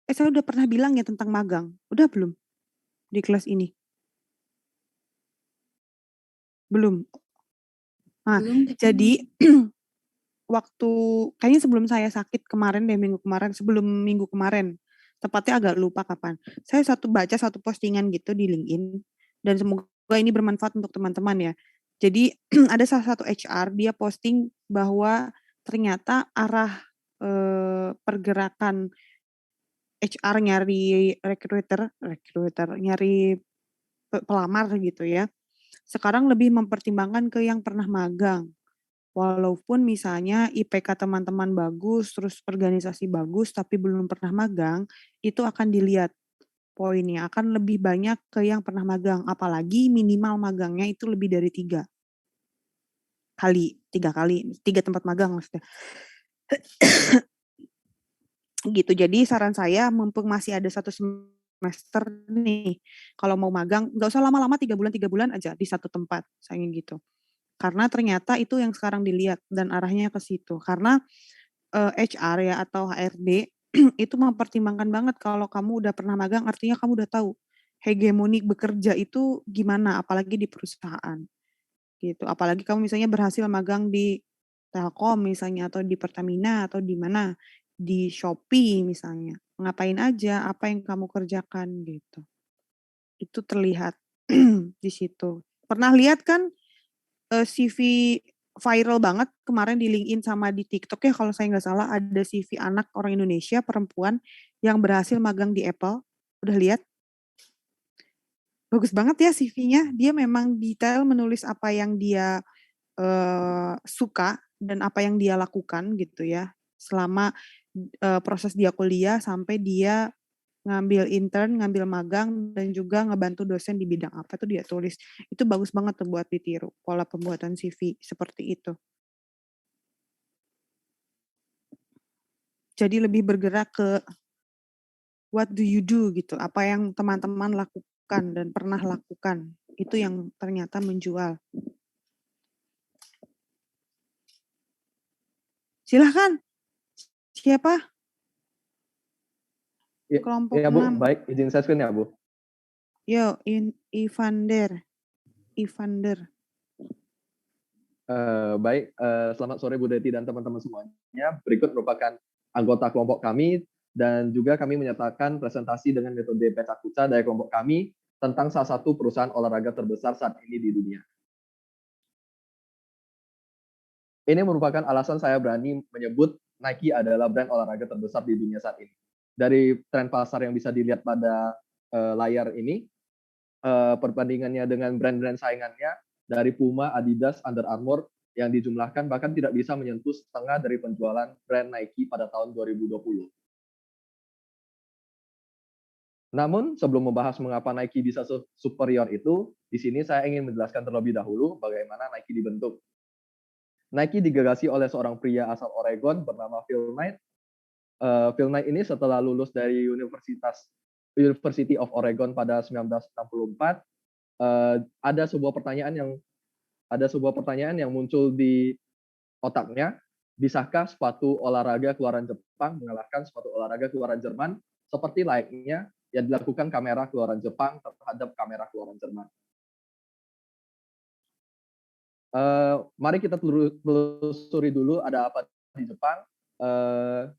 saya udah pernah bilang ya tentang magang. Udah belum? Di kelas ini? Belum? Nah, Belum, jadi waktu, kayaknya sebelum saya sakit kemarin deh, sebelum minggu kemarin, tepatnya agak lupa kapan. Saya baca satu postingan gitu di LinkedIn, dan semoga ini bermanfaat untuk teman-teman ya. Jadi ada salah satu HR, dia posting bahwa ternyata arah pergerakan HR nyari recruiter, nyari pelamar gitu ya. Sekarang lebih mempertimbangkan ke yang pernah magang. Walaupun misalnya IPK teman-teman bagus, terus organisasi bagus, tapi belum pernah magang, itu akan dilihat poinnya. Akan lebih banyak ke yang pernah magang. Apalagi minimal magangnya itu lebih dari 3 tempat magang maksudnya. Gitu. Jadi saran saya, mumpung masih ada 1 semester nih, kalau mau magang, nggak usah lama-lama 3 bulan aja di satu tempat, saya gitu. Karena ternyata itu yang sekarang dilihat dan arahnya ke situ. Karena HR ya atau HRD itu mempertimbangkan banget kalau kamu udah pernah magang, artinya kamu udah tahu hegemoni bekerja itu gimana, apalagi di perusahaan gitu. Apalagi kamu misalnya berhasil magang di Telkom misalnya, atau di Pertamina, atau di mana, di Shopee misalnya. Ngapain aja, apa yang kamu kerjakan gitu. Itu terlihat di situ. Pernah lihat kan CV viral banget kemarin di LinkedIn sama di TikTok ya, kalau saya nggak salah, ada CV anak orang Indonesia, perempuan, yang berhasil magang di Apple. Udah lihat? Bagus banget ya CV-nya. Dia memang detail menulis apa yang dia suka dan apa yang dia lakukan gitu ya, selama proses dia kuliah sampai dia ngambil intern, ngambil magang, dan juga ngebantu dosen di bidang apa tuh dia tulis. Itu bagus banget tuh buat ditiru, pola pembuatan CV seperti itu. Jadi lebih bergerak ke what do you do gitu, apa yang teman-teman lakukan dan pernah lakukan. Itu yang ternyata menjual. Silahkan. Siapa? Kelompok ya Bu, 6. baik, izin saya screen ya Bu. Yo, Ivander. Baik, selamat sore Bu Deti dan teman-teman semuanya. Berikut merupakan anggota kelompok kami, dan juga kami menyatakan presentasi dengan metode pecah-pecah dari kelompok kami tentang salah satu perusahaan olahraga terbesar saat ini di dunia. Ini merupakan alasan saya berani menyebut Nike adalah brand olahraga terbesar di dunia saat ini. Dari tren pasar yang bisa dilihat pada layar ini, perbandingannya dengan brand-brand saingannya, dari Puma, Adidas, Under Armour, yang dijumlahkan bahkan tidak bisa menyentuh setengah dari penjualan brand Nike pada tahun 2020. Namun, sebelum membahas mengapa Nike bisa superior itu, di sini saya ingin menjelaskan terlebih dahulu bagaimana Nike dibentuk. Nike digagasi oleh seorang pria asal Oregon bernama Phil Knight. Phil Knight ini setelah lulus dari University of Oregon pada 1964, ada sebuah pertanyaan yang muncul di otaknya. Bisakah sepatu olahraga keluaran Jepang mengalahkan sepatu olahraga keluaran Jerman seperti layaknya yang dilakukan kamera keluaran Jepang terhadap kamera keluaran Jerman? Mari kita telusuri dulu ada apa di Jepang.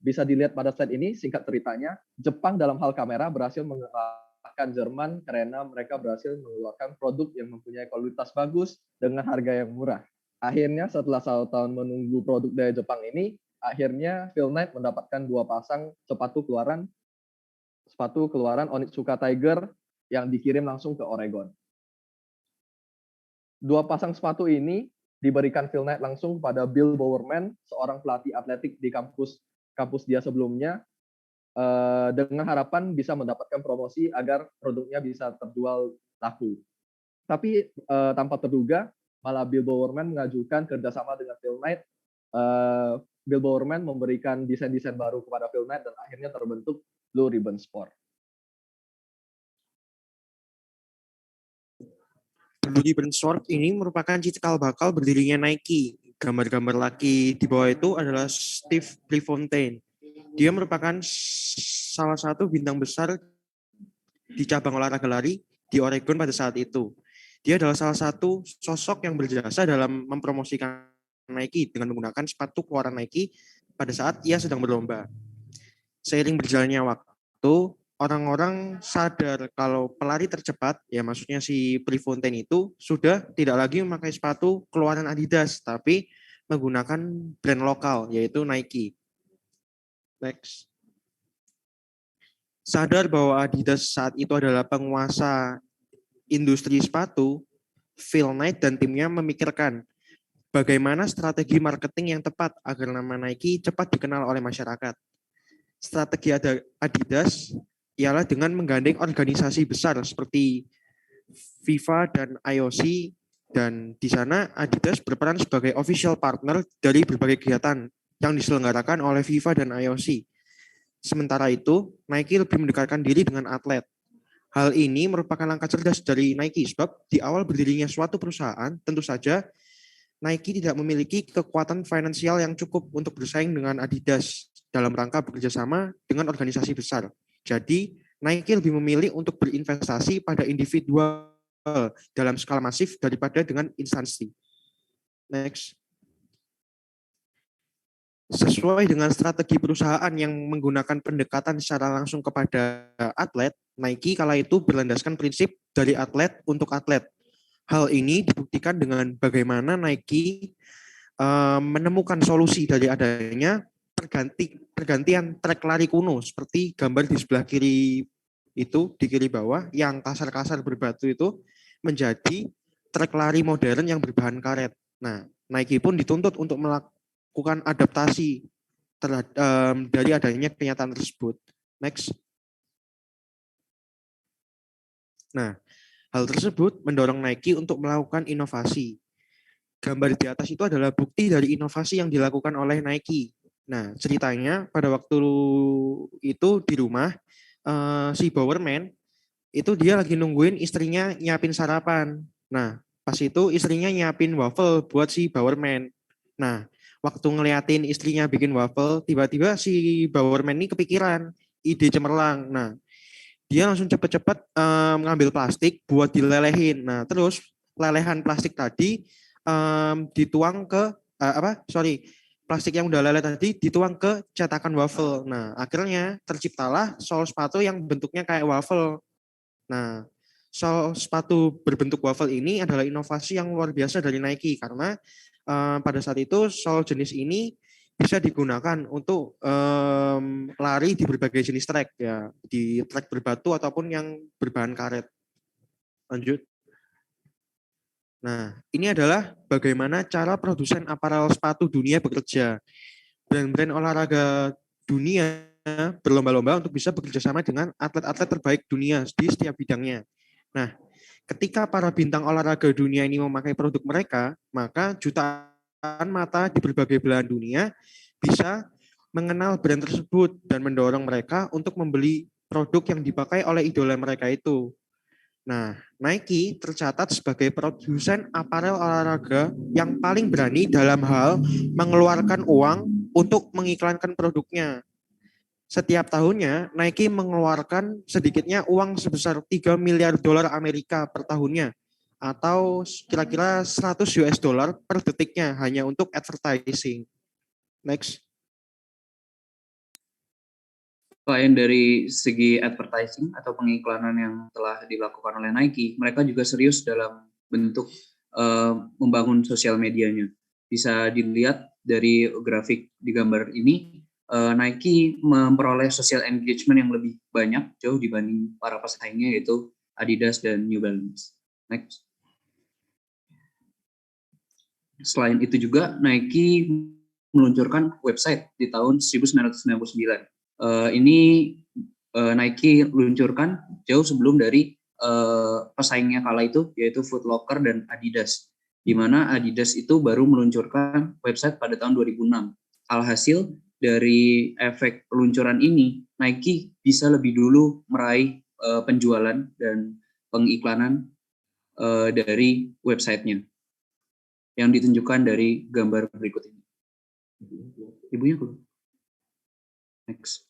bisa dilihat pada slide ini, singkat ceritanya, Jepang dalam hal kamera berhasil mengalahkan Jerman karena mereka berhasil mengeluarkan produk yang mempunyai kualitas bagus dengan harga yang murah. Akhirnya setelah 1 tahun menunggu produk dari Jepang ini, akhirnya Phil Knight mendapatkan 2 pasang sepatu keluaran Onitsuka Tiger yang dikirim langsung ke Oregon. 2 pasang sepatu ini diberikan Phil Knight langsung kepada Bill Bowerman, seorang pelatih atletik di kampus dia sebelumnya, dengan harapan bisa mendapatkan promosi agar produknya bisa terjual laku. Tapi tanpa terduga, malah Bill Bowerman mengajukan kerjasama dengan Phil Knight. Bill Bowerman memberikan desain-desain baru kepada Phil Knight dan akhirnya terbentuk Blue Ribbon Sport. Blue Ribbon Sport ini merupakan cikal bakal berdirinya Nike. Gambar-gambar laki di bawah itu adalah Steve Prefontaine. Dia merupakan salah satu bintang besar di cabang olahraga lari di Oregon pada saat itu. Dia adalah salah satu sosok yang berjasa dalam mempromosikan Nike dengan menggunakan sepatu keluaran Nike pada saat ia sedang berlomba. Seiring berjalannya waktu, orang-orang sadar kalau pelari tercepat, ya maksudnya si Prefontaine itu sudah tidak lagi memakai sepatu keluaran Adidas, tapi menggunakan brand lokal, yaitu Nike. Next. Sadar bahwa Adidas saat itu adalah penguasa industri sepatu, Phil Knight dan timnya memikirkan bagaimana strategi marketing yang tepat agar nama Nike cepat dikenal oleh masyarakat. Strategi Adidas ialah dengan menggandeng organisasi besar seperti FIFA dan IOC, dan di sana Adidas berperan sebagai official partner dari berbagai kegiatan yang diselenggarakan oleh FIFA dan IOC. Sementara itu, Nike lebih mendekatkan diri dengan atlet. Hal ini merupakan langkah cerdas dari Nike sebab di awal berdirinya suatu perusahaan, tentu saja Nike tidak memiliki kekuatan finansial yang cukup untuk bersaing dengan Adidas dalam rangka bekerja sama dengan organisasi besar. Jadi, Nike lebih memilih untuk berinvestasi pada individual dalam skala masif daripada dengan instansi. Next. Sesuai dengan strategi perusahaan yang menggunakan pendekatan secara langsung kepada atlet, Nike kala itu berlandaskan prinsip dari atlet untuk atlet. Hal ini dibuktikan dengan bagaimana Nike menemukan solusi dari adanya pergantian trek lari kuno seperti gambar di sebelah kiri itu, di kiri bawah, yang kasar-kasar berbatu itu menjadi trek lari modern yang berbahan karet. Nah, Nike pun dituntut untuk melakukan adaptasi dari adanya kenyataan tersebut. Next. Nah, hal tersebut mendorong Nike untuk melakukan inovasi. Gambar di atas itu adalah bukti dari inovasi yang dilakukan oleh Nike. Nah, ceritanya pada waktu itu di rumah, si Bowerman itu dia lagi nungguin istrinya nyiapin sarapan. Nah, pas itu istrinya nyiapin waffle buat si Bowerman. Nah, waktu ngeliatin istrinya bikin waffle, tiba-tiba si Bowerman ini kepikiran ide cemerlang. Nah, dia langsung cepat-cepat mengambil plastik buat dilelehin. Nah, terus lelehan plastik tadi dituang ke plastik yang udah leleh tadi dituang ke cetakan waffle. Nah, akhirnya terciptalah sol sepatu yang bentuknya kayak waffle. Nah, sol sepatu berbentuk waffle ini adalah inovasi yang luar biasa dari Nike karena pada saat itu sol jenis ini bisa digunakan untuk lari di berbagai jenis trek, ya, di trek berbatu ataupun yang berbahan karet. Lanjut. Nah, ini adalah bagaimana cara produsen aparel sepatu dunia bekerja. Brand-brand olahraga dunia berlomba-lomba untuk bisa bekerja sama dengan atlet-atlet terbaik dunia di setiap bidangnya. Nah, ketika para bintang olahraga dunia ini memakai produk mereka, maka jutaan mata di berbagai belahan dunia bisa mengenal brand tersebut dan mendorong mereka untuk membeli produk yang dipakai oleh idola mereka itu. Nah, Nike tercatat sebagai produsen aparel olahraga yang paling berani dalam hal mengeluarkan uang untuk mengiklankan produknya. Setiap tahunnya, Nike mengeluarkan sedikitnya uang sebesar 3 miliar dolar Amerika per tahunnya, atau kira-kira 100 US dollar per detiknya hanya untuk advertising. Next. Selain dari segi advertising atau pengiklanan yang telah dilakukan oleh Nike, mereka juga serius dalam bentuk membangun sosial medianya. Bisa dilihat dari grafik di gambar ini, Nike memperoleh social engagement yang lebih banyak jauh dibanding para pesaingnya, yaitu Adidas dan New Balance. Next. Selain itu juga Nike meluncurkan website di tahun 1999. Ini Nike luncurkan jauh sebelum dari pesaingnya kala itu, yaitu Foot Locker dan Adidas, di mana Adidas itu baru meluncurkan website pada tahun 2006. Alhasil dari efek peluncuran ini, Nike bisa lebih dulu meraih penjualan dan pengiklanan dari websitenya, yang ditunjukkan dari gambar berikut ini. Ibunya dulu. Next.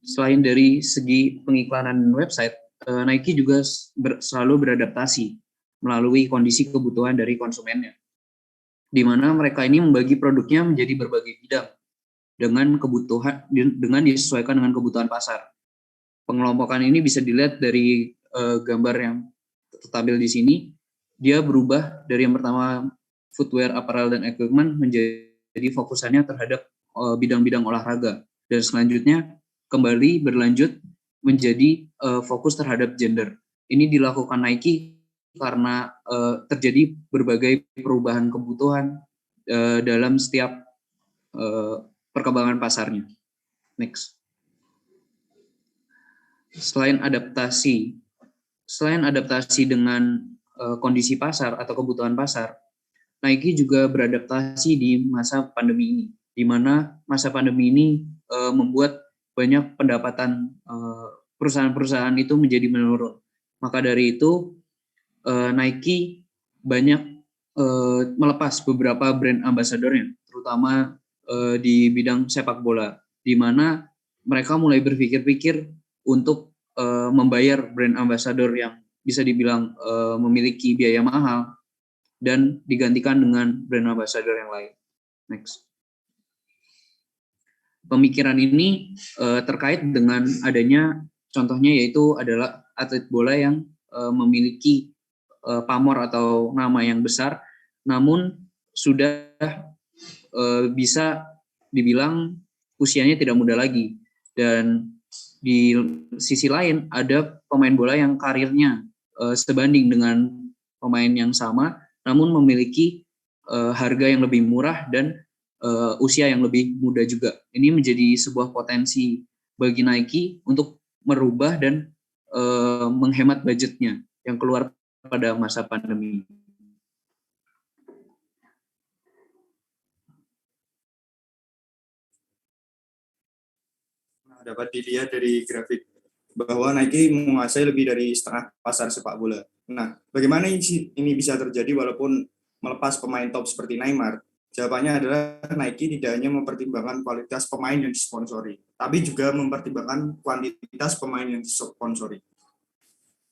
Selain dari segi pengiklanan website, Nike juga selalu beradaptasi melalui kondisi kebutuhan dari konsumennya, di mana mereka ini membagi produknya menjadi berbagai bidang dengan kebutuhan, dengan disesuaikan dengan kebutuhan pasar. Pengelompokan ini bisa dilihat dari gambar yang tertampil di sini. Dia berubah dari yang pertama footwear, apparel, dan equipment menjadi fokusannya terhadap bidang-bidang olahraga, dan selanjutnya kembali berlanjut menjadi fokus terhadap gender. Ini dilakukan Nike karena terjadi berbagai perubahan kebutuhan dalam setiap perkembangan pasarnya. Next. Selain adaptasi dengan kondisi pasar atau kebutuhan pasar, Nike juga beradaptasi di masa pandemi ini, di mana masa pandemi ini membuat banyak pendapatan perusahaan-perusahaan itu menjadi menurun. Maka dari itu Nike banyak melepas beberapa brand ambasadornya, terutama di bidang sepak bola, di mana mereka mulai berpikir-pikir untuk membayar brand ambasador yang bisa dibilang memiliki biaya mahal dan digantikan dengan brand ambassador yang lain. Next. Pemikiran ini terkait dengan adanya contohnya, yaitu adalah atlet bola yang memiliki pamor atau nama yang besar, namun sudah bisa dibilang usianya tidak muda lagi. Dan di sisi lain ada pemain bola yang karirnya sebanding dengan pemain yang sama, namun memiliki harga yang lebih murah dan usia yang lebih muda juga. Ini menjadi sebuah potensi bagi Nike untuk merubah dan menghemat budgetnya yang keluar pada masa pandemi. Dapat dilihat dari grafik bahwa Nike menguasai lebih dari setengah pasar sepak bola. Nah, bagaimana ini bisa terjadi walaupun melepas pemain top seperti Neymar? Jawabannya adalah Nike tidak hanya mempertimbangkan kualitas pemain yang disponsori, tapi juga mempertimbangkan kuantitas pemain yang disponsori.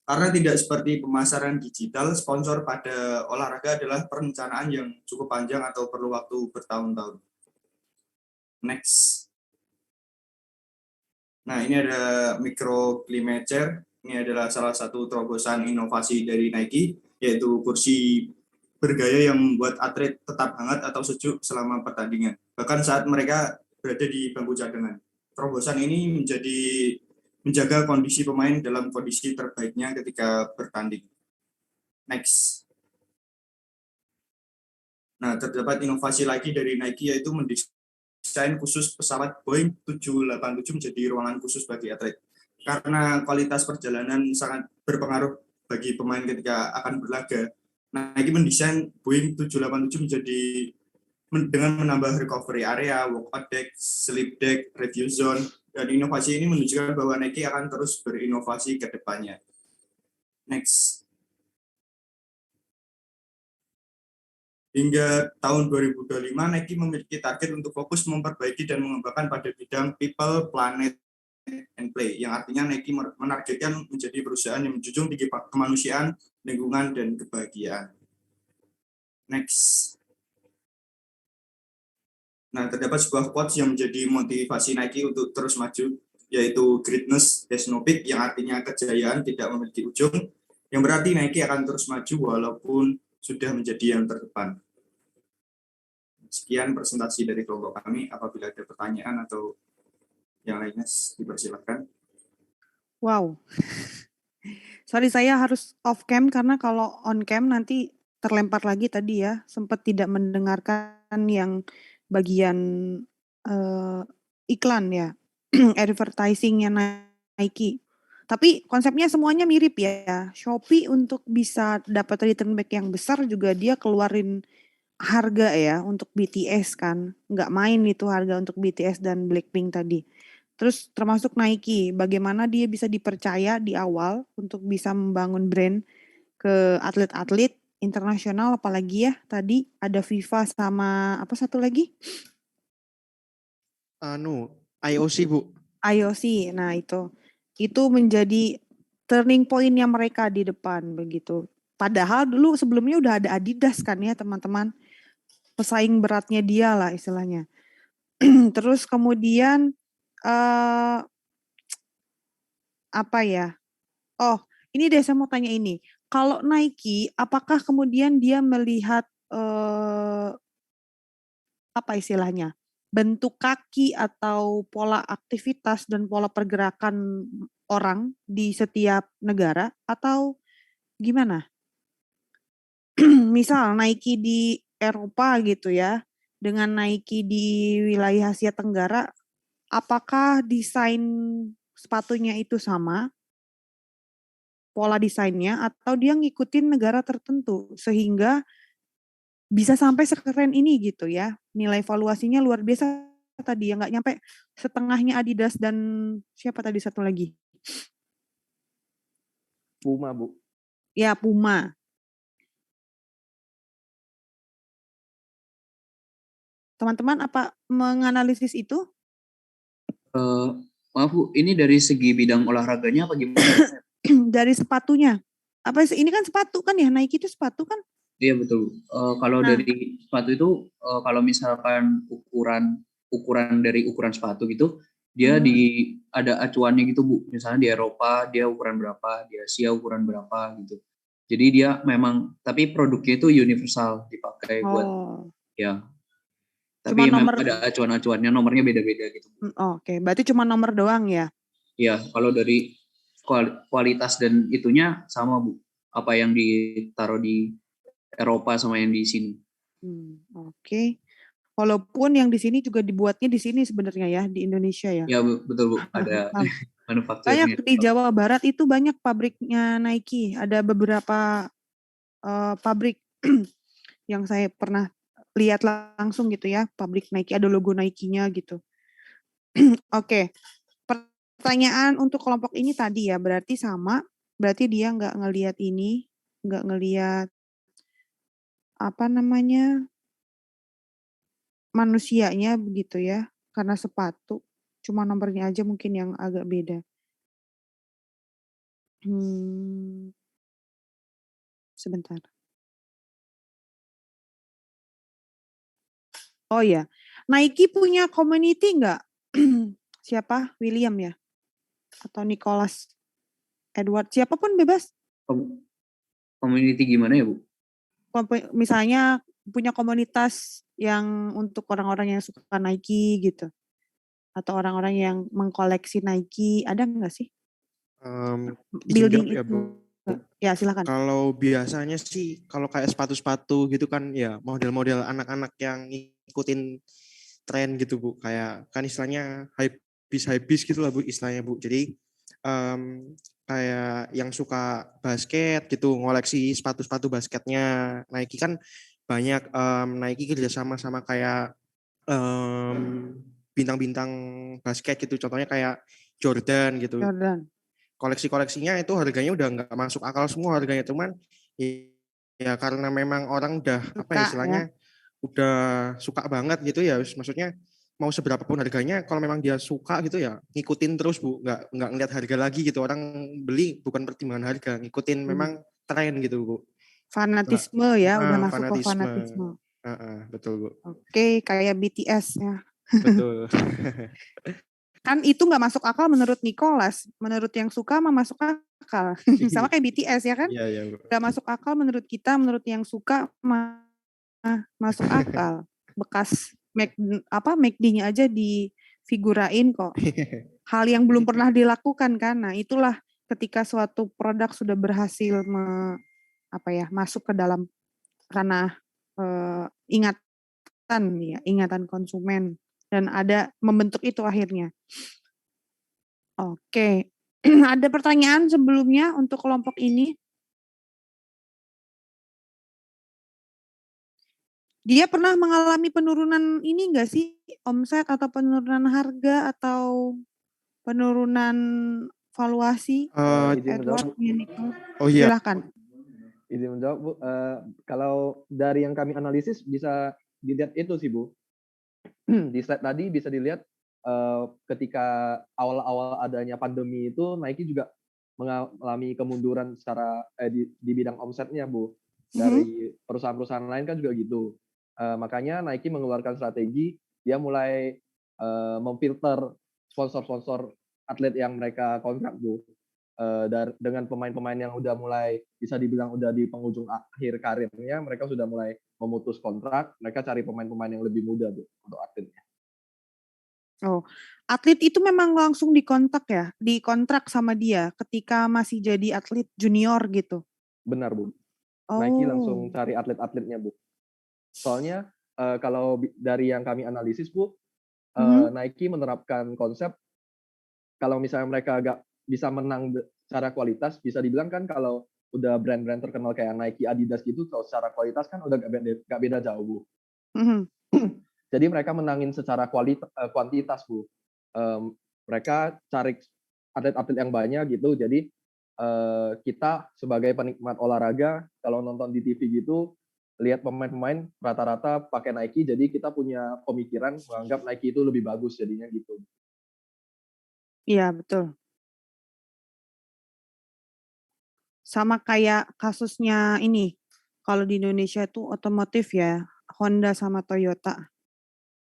Karena tidak seperti pemasaran digital, sponsor pada olahraga adalah perencanaan yang cukup panjang atau perlu waktu bertahun-tahun. Next. Nah, ini ada microclimature. Ini adalah salah satu terobosan inovasi dari Nike, yaitu kursi bergaya yang membuat atlet tetap hangat atau sejuk selama pertandingan, bahkan saat mereka berada di bangku cadangan. Terobosan ini menjaga kondisi pemain dalam kondisi terbaiknya ketika bertanding. Next. Nah, terdapat inovasi lagi dari Nike, yaitu mendesain khusus pesawat Boeing 787 menjadi ruangan khusus bagi atlet. Karena kualitas perjalanan sangat berpengaruh bagi pemain ketika akan berlaga, Nike mendesain Boeing 787 menjadi dengan menambah recovery area, walkout deck, sleep deck, review zone, dan inovasi ini menunjukkan bahwa Nike akan terus berinovasi ke depannya. Next. Hingga tahun 2025, Nike memiliki target untuk fokus memperbaiki dan mengembangkan pada bidang people, planet, and play, yang artinya Nike menargetkan menjadi perusahaan yang menjunjung tinggi kemanusiaan, lingkungan, dan kebahagiaan. Next. Nah, terdapat sebuah quotes yang menjadi motivasi Nike untuk terus maju, yaitu greatness has no peak, yang artinya kejayaan tidak memiliki ujung, yang berarti Nike akan terus maju walaupun sudah menjadi yang terdepan. Sekian presentasi dari kelompok kami. Apabila ada pertanyaan atau yang lainnya, dipersilakan. Wow. Sorry, saya harus off cam karena kalau on cam nanti terlempar lagi tadi ya. Sempat tidak mendengarkan yang bagian iklan ya. Advertising-nya Nike. Tapi konsepnya semuanya mirip ya. Shopee untuk bisa dapat return back yang besar juga dia keluarin harga ya untuk BTS kan. Nggak main itu harga untuk BTS dan Blackpink tadi. Terus termasuk Nike, bagaimana dia bisa dipercaya di awal untuk bisa membangun brand ke atlet-atlet internasional, apalagi ya tadi ada FIFA sama apa satu lagi? IOC Bu. IOC, nah itu menjadi turning point-nya mereka di depan begitu. Padahal dulu sebelumnya udah ada Adidas kan ya teman-teman, pesaing beratnya dia lah istilahnya. Terus kemudian apa ya? Oh, ini deh saya mau tanya ini. Kalau Nike, apakah kemudian dia melihat apa istilahnya? Bentuk kaki atau pola aktivitas dan pola pergerakan orang di setiap negara atau gimana? Misal Nike di Eropa gitu ya, dengan Nike di wilayah Asia Tenggara, apakah desain sepatunya itu sama, pola desainnya, atau dia ngikutin negara tertentu sehingga bisa sampai sekeren ini gitu ya. Nilai valuasinya luar biasa tadi ya, nggak nyampe setengahnya Adidas dan siapa tadi satu lagi? Puma, Bu. Ya, Puma. Teman-teman apa menganalisis itu? Maaf Bu, ini dari segi bidang olahraganya apa gimana? Dari sepatunya. Apa ini kan sepatu kan ya, Nike itu sepatu kan? Iya betul. Kalau dari sepatu itu, kalau misalkan ukuran dari ukuran sepatu gitu, dia ada acuannya gitu Bu. Misalnya di Eropa dia ukuran berapa, di Asia ukuran berapa gitu. Jadi dia memang, tapi produknya itu universal dipakai buat ya. Tapi memang ada acuan-acuannya, nomornya beda-beda gitu. Oke, berarti cuma nomor doang ya? Iya, kalau dari kualitas dan itunya sama Bu. Apa yang ditaruh di Eropa sama yang di sini. Oke. Walaupun yang di sini juga dibuatnya di sini sebenarnya ya, di Indonesia ya. Ya betul Bu, ada manufakturnya. Banyak di Jawa Barat itu banyak pabriknya Nike. Ada beberapa pabrik yang saya pernah lihat langsung gitu ya, pabrik Nike, ada logo Nike-nya gitu. Oke. Pertanyaan untuk kelompok ini tadi ya, berarti sama, berarti dia nggak ngelihat ini, nggak ngelihat apa namanya, manusianya begitu ya, karena sepatu, cuma nomornya aja mungkin yang agak beda. Sebentar. Oh ya, Nike punya community nggak? Siapa? William ya? Atau Nicholas? Edward? Siapapun bebas. Community gimana ya Bu? Misalnya punya komunitas yang untuk orang-orang yang suka Nike gitu. Atau orang-orang yang mengkoleksi Nike, ada nggak sih? Building ya, itu. Bu. Ya silakan. Kalau biasanya sih, kalau kayak sepatu-sepatu gitu kan ya model-model anak-anak yang ngikutin tren gitu Bu. Kayak kan istilahnya hypebeast gitu lah Bu istilahnya Bu. Jadi kayak yang suka basket gitu, ngoleksi sepatu-sepatu basketnya Nike kan banyak. Nike kerjasama sama kayak bintang-bintang basket gitu, contohnya kayak Jordan gitu. Koleksi-koleksinya itu harganya udah nggak masuk akal semua harganya, cuman ya karena memang orang udah suka, apa ya istilahnya ya? Udah suka banget gitu ya, maksudnya mau seberapa pun harganya, kalau memang dia suka gitu ya ngikutin terus Bu, nggak ngeliat harga lagi gitu. Orang beli bukan pertimbangan harga, ngikutin memang tren gitu Bu. Fanatisme ya, udah masuk fanatisme. ke fanatisme. Betul, Bu. Oke, kayak BTS ya. Betul. Kan itu nggak masuk akal menurut Nicholas. Menurut yang suka mah masuk akal. Sama kayak BTS ya kan? Iya, Bu. Nggak masuk akal menurut kita, menurut yang suka mah masuk akal. Bekas McD-nya aja difigurain kok. Hal yang belum pernah dilakukan kan. Nah, itulah ketika suatu produk sudah berhasil masuk ke dalam ranah ingatan konsumen dan ada membentuk itu akhirnya. Oke. Ada pertanyaan sebelumnya untuk kelompok ini? Dia pernah mengalami penurunan ini enggak sih? Omset atau penurunan harga atau penurunan valuasi? Izin menjawab, Bu. Oh iya. Silakan. Izin menjawab, Bu. Kalau dari yang kami analisis bisa dilihat itu sih, Bu. Di slide tadi bisa dilihat ketika awal-awal adanya pandemi itu Nike juga mengalami kemunduran secara di bidang omsetnya, Bu. Dari perusahaan-perusahaan lain kan juga gitu. Makanya Nike mengeluarkan strategi, dia mulai memfilter sponsor-sponsor atlet yang mereka kontrak, Bu. Dengan pemain-pemain yang udah mulai bisa dibilang udah di penghujung akhir karirnya, mereka sudah mulai memutus kontrak, mereka cari pemain-pemain yang lebih muda, Bu, untuk atletnya. Oh, atlet itu memang langsung dikontrak sama dia ketika masih jadi atlet junior gitu? Benar, Bu. Oh. Nike langsung cari atlet-atletnya, Bu. Soalnya kalau dari yang kami analisis, Bu, Nike menerapkan konsep kalau misalnya mereka agak bisa menang secara kualitas, bisa dibilang kan kalau udah brand-brand terkenal kayak Nike, Adidas gitu, kalau secara kualitas kan udah gak beda jauh, Bu. Jadi mereka menangin secara kuantitas, Bu. Mereka cari atlet-atlet yang banyak gitu, jadi kita sebagai penikmat olahraga, kalau nonton di TV gitu, lihat pemain-pemain rata-rata pakai Nike, jadi kita punya pemikiran menganggap Nike itu lebih bagus jadinya gitu. Iya, betul. Sama kayak kasusnya ini, kalau di Indonesia itu otomotif ya, Honda sama Toyota,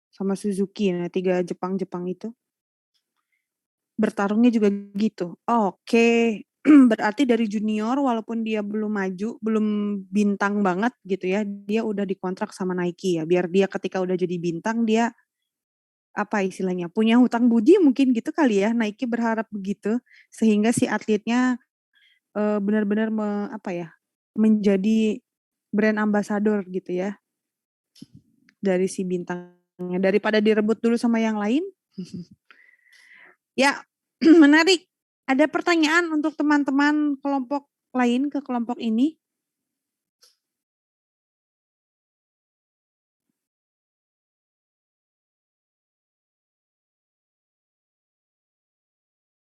sama Suzuki, nah 3 Jepang itu. Bertarungnya juga gitu. Oke. Berarti dari junior walaupun dia belum maju, belum bintang banget gitu ya, dia udah dikontrak sama Nike ya. Biar dia ketika udah jadi bintang dia punya hutang budi mungkin gitu kali ya. Nike berharap begitu sehingga si atletnya benar-benar menjadi brand ambassador gitu ya. Dari si bintangnya daripada direbut dulu sama yang lain. Ya, menarik. Ada pertanyaan untuk teman-teman kelompok lain ke kelompok ini?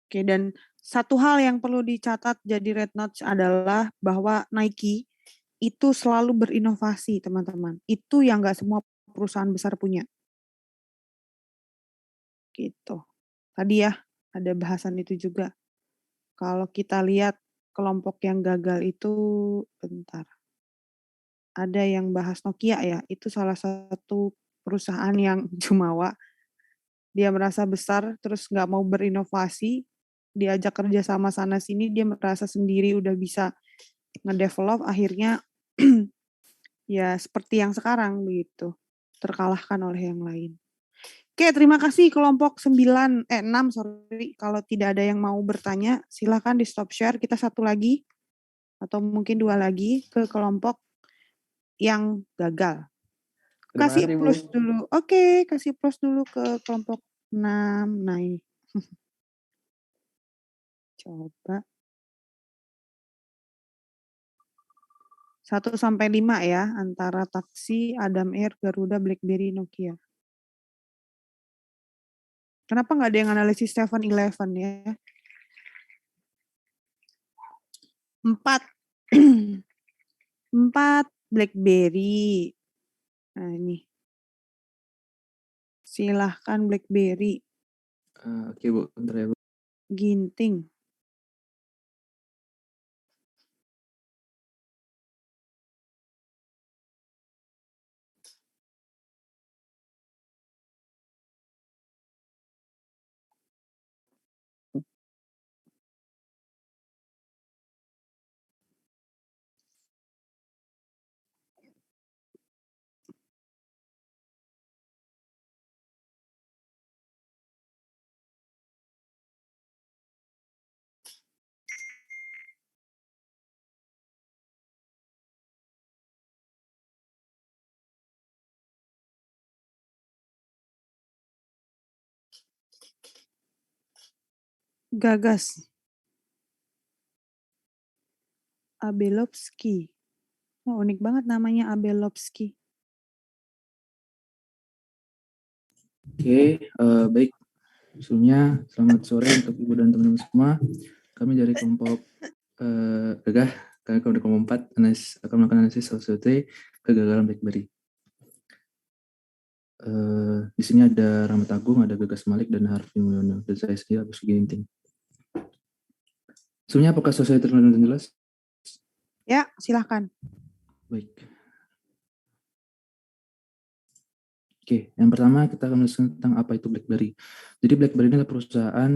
Oke, dan satu hal yang perlu dicatat jadi red notes adalah bahwa Nike itu selalu berinovasi, teman-teman. Itu yang nggak semua perusahaan besar punya. Gitu. Tadi ya, ada bahasan itu juga. Kalau kita lihat kelompok yang gagal itu, bentar. Ada yang bahas Nokia ya, itu salah satu perusahaan yang jumawa. Dia merasa besar, terus nggak mau berinovasi, diajak kerja sama sana-sini, dia merasa sendiri udah bisa ngedevelop, akhirnya ya seperti yang sekarang begitu, terkalahkan oleh yang lain. Oke, terima kasih kelompok 6, kalau tidak ada yang mau bertanya, silakan di stop share, kita satu lagi, atau mungkin 2 lagi ke kelompok yang gagal. Kasih plus dulu. Oke, kasih plus dulu ke kelompok 6. Nah, ini. Coba. 1 sampai 5 ya, antara Taksi, Adam Air, Garuda, BlackBerry, Nokia. Kenapa nggak ada yang analisis 7-Eleven ya? 4. 4 BlackBerry. Nah, ini. Silahkan BlackBerry. Oke, Bu. Bentar ya, Bu. Ginting. Gagas. Abelovsky. Oh, unik banget namanya Abelovsky. Oke, baik. Sebelumnya selamat sore untuk Ibu dan teman-teman semua. Kami dari kelompok Gagah, kami dari kelompok 4 akan melakukan analisis SWOT kegagalan BlackBerry. Di sini ada Rahmat Agung, ada Gagas Malik, dan Harvey Mulyono, dan saya sendiri Agus Ginting. Sebelumnya apakah selesai terdengar dan jelas? Ya, silahkan. Baik. Oke, yang pertama kita akan menuliskan tentang apa itu BlackBerry. Jadi BlackBerry ini adalah perusahaan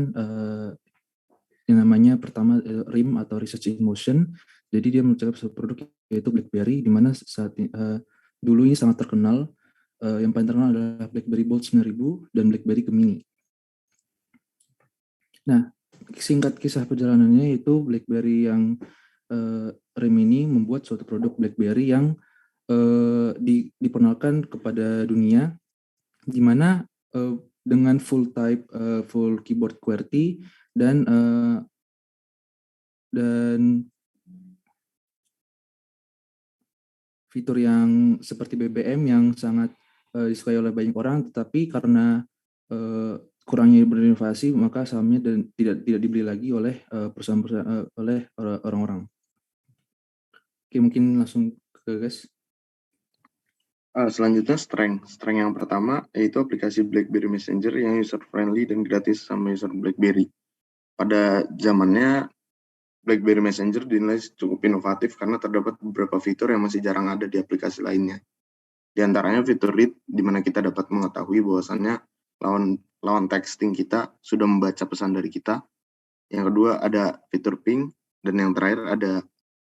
yang namanya pertama RIM atau Research in Motion. Jadi dia meluncurkan satu produk yaitu BlackBerry, di mana saat dulu ini sangat terkenal. Yang paling terkenal adalah BlackBerry Bold 9000 dan BlackBerry Gemini. Nah, singkat kisah perjalanannya itu BlackBerry yang RIM ini membuat suatu produk BlackBerry yang diperkenalkan kepada dunia, di mana dengan full keyboard QWERTY dan fitur yang seperti BBM yang sangat disukai oleh banyak orang, tetapi karena kurangnya berinovasi maka sahamnya dan tidak dibeli lagi oleh perusahaan-perusahaan oleh orang-orang. Oke, mungkin langsung ke Gagas. Selanjutnya strength yang pertama yaitu aplikasi BlackBerry Messenger yang user friendly dan gratis sama user BlackBerry. Pada zamannya BlackBerry Messenger dinilai cukup inovatif karena terdapat beberapa fitur yang masih jarang ada di aplikasi lainnya. Di antaranya fitur read, di mana kita dapat mengetahui bahwasannya lawan texting kita sudah membaca pesan dari kita. Yang kedua ada fitur ping, dan yang terakhir ada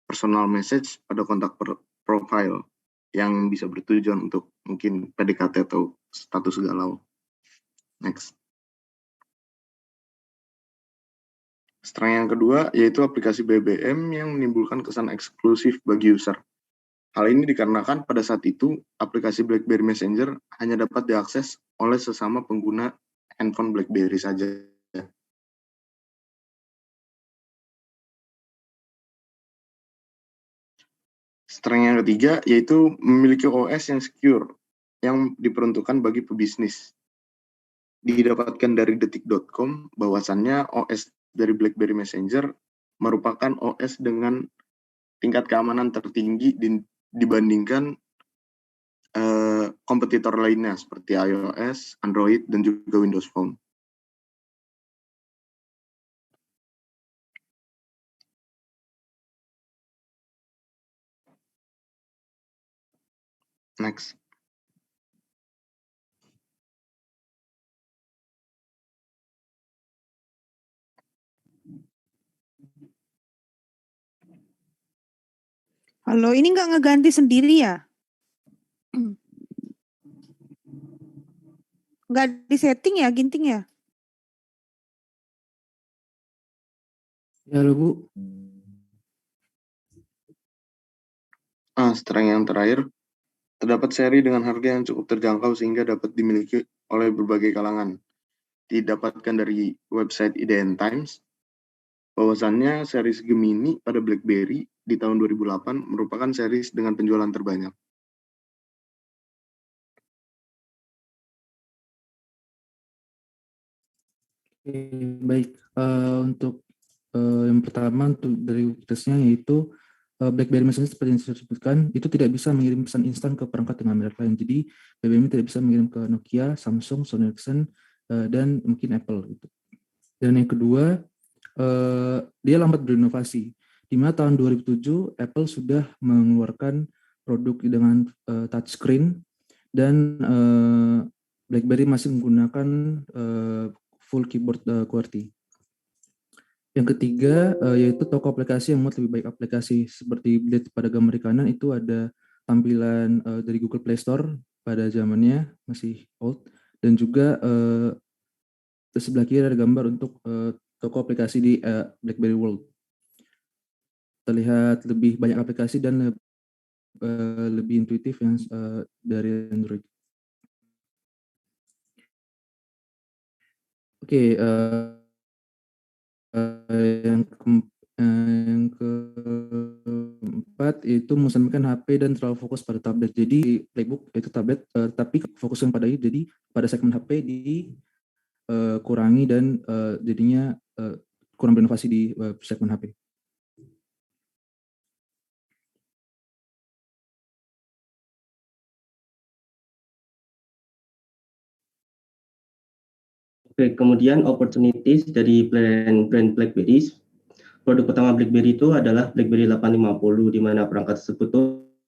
personal message pada kontak profile yang bisa bertujuan untuk mungkin PDKT atau status galau. Next. Strength yang kedua yaitu aplikasi BBM yang menimbulkan kesan eksklusif bagi user. Hal ini dikarenakan pada saat itu aplikasi BlackBerry Messenger hanya dapat diakses oleh sesama pengguna handphone BlackBerry saja. Strength yang ketiga yaitu memiliki OS yang secure yang diperuntukkan bagi pebisnis. Didapatkan dari detik.com bahwasannya OS dari BlackBerry Messenger merupakan OS dengan tingkat keamanan tertinggi dibandingkan kompetitor lainnya seperti iOS, Android, dan juga Windows Phone. Next. Halo, ini nggak ngeganti sendiri ya? Nggak di setting ya, Ginting ya? Ya, halo Bu. Strength yang terakhir, terdapat seri dengan harga yang cukup terjangkau sehingga dapat dimiliki oleh berbagai kalangan. Didapatkan dari website IDN Times, bahwasannya series Gemini pada BlackBerry di tahun 2008 merupakan series dengan penjualan terbanyak. Baik, untuk yang pertama untuk dari weakness-nya yaitu BlackBerry Messenger seperti yang saya sebutkan itu tidak bisa mengirim pesan instan ke perangkat dengan merek lain. Jadi BBM tidak bisa mengirim ke Nokia, Samsung, Sony Ericsson, dan mungkin Apple. Gitu. Dan yang kedua, dia lambat berinovasi. Di mana tahun 2007 Apple sudah mengeluarkan produk dengan touchscreen dan BlackBerry masih menggunakan full keyboard QWERTY. Yang ketiga yaitu toko aplikasi yang membuat lebih baik aplikasi seperti Blade pada gambar kanan itu ada tampilan dari Google Play Store pada zamannya masih old, dan juga di sebelah kiri ada gambar untuk toko aplikasi di BlackBerry World. Terlihat lebih banyak aplikasi dan lebih intuitif yang dari Android. Oke, Yang keempat itu mengesampingkan HP dan terlalu fokus pada tablet. Jadi Playbook itu tablet, tapi fokuskan pada itu. Jadi pada segmen HP dikurangi dan jadinya kurang berinovasi di segmen HP. Oke, kemudian opportunities dari brand BlackBerry. Produk pertama BlackBerry itu adalah BlackBerry 850, di mana perangkat tersebut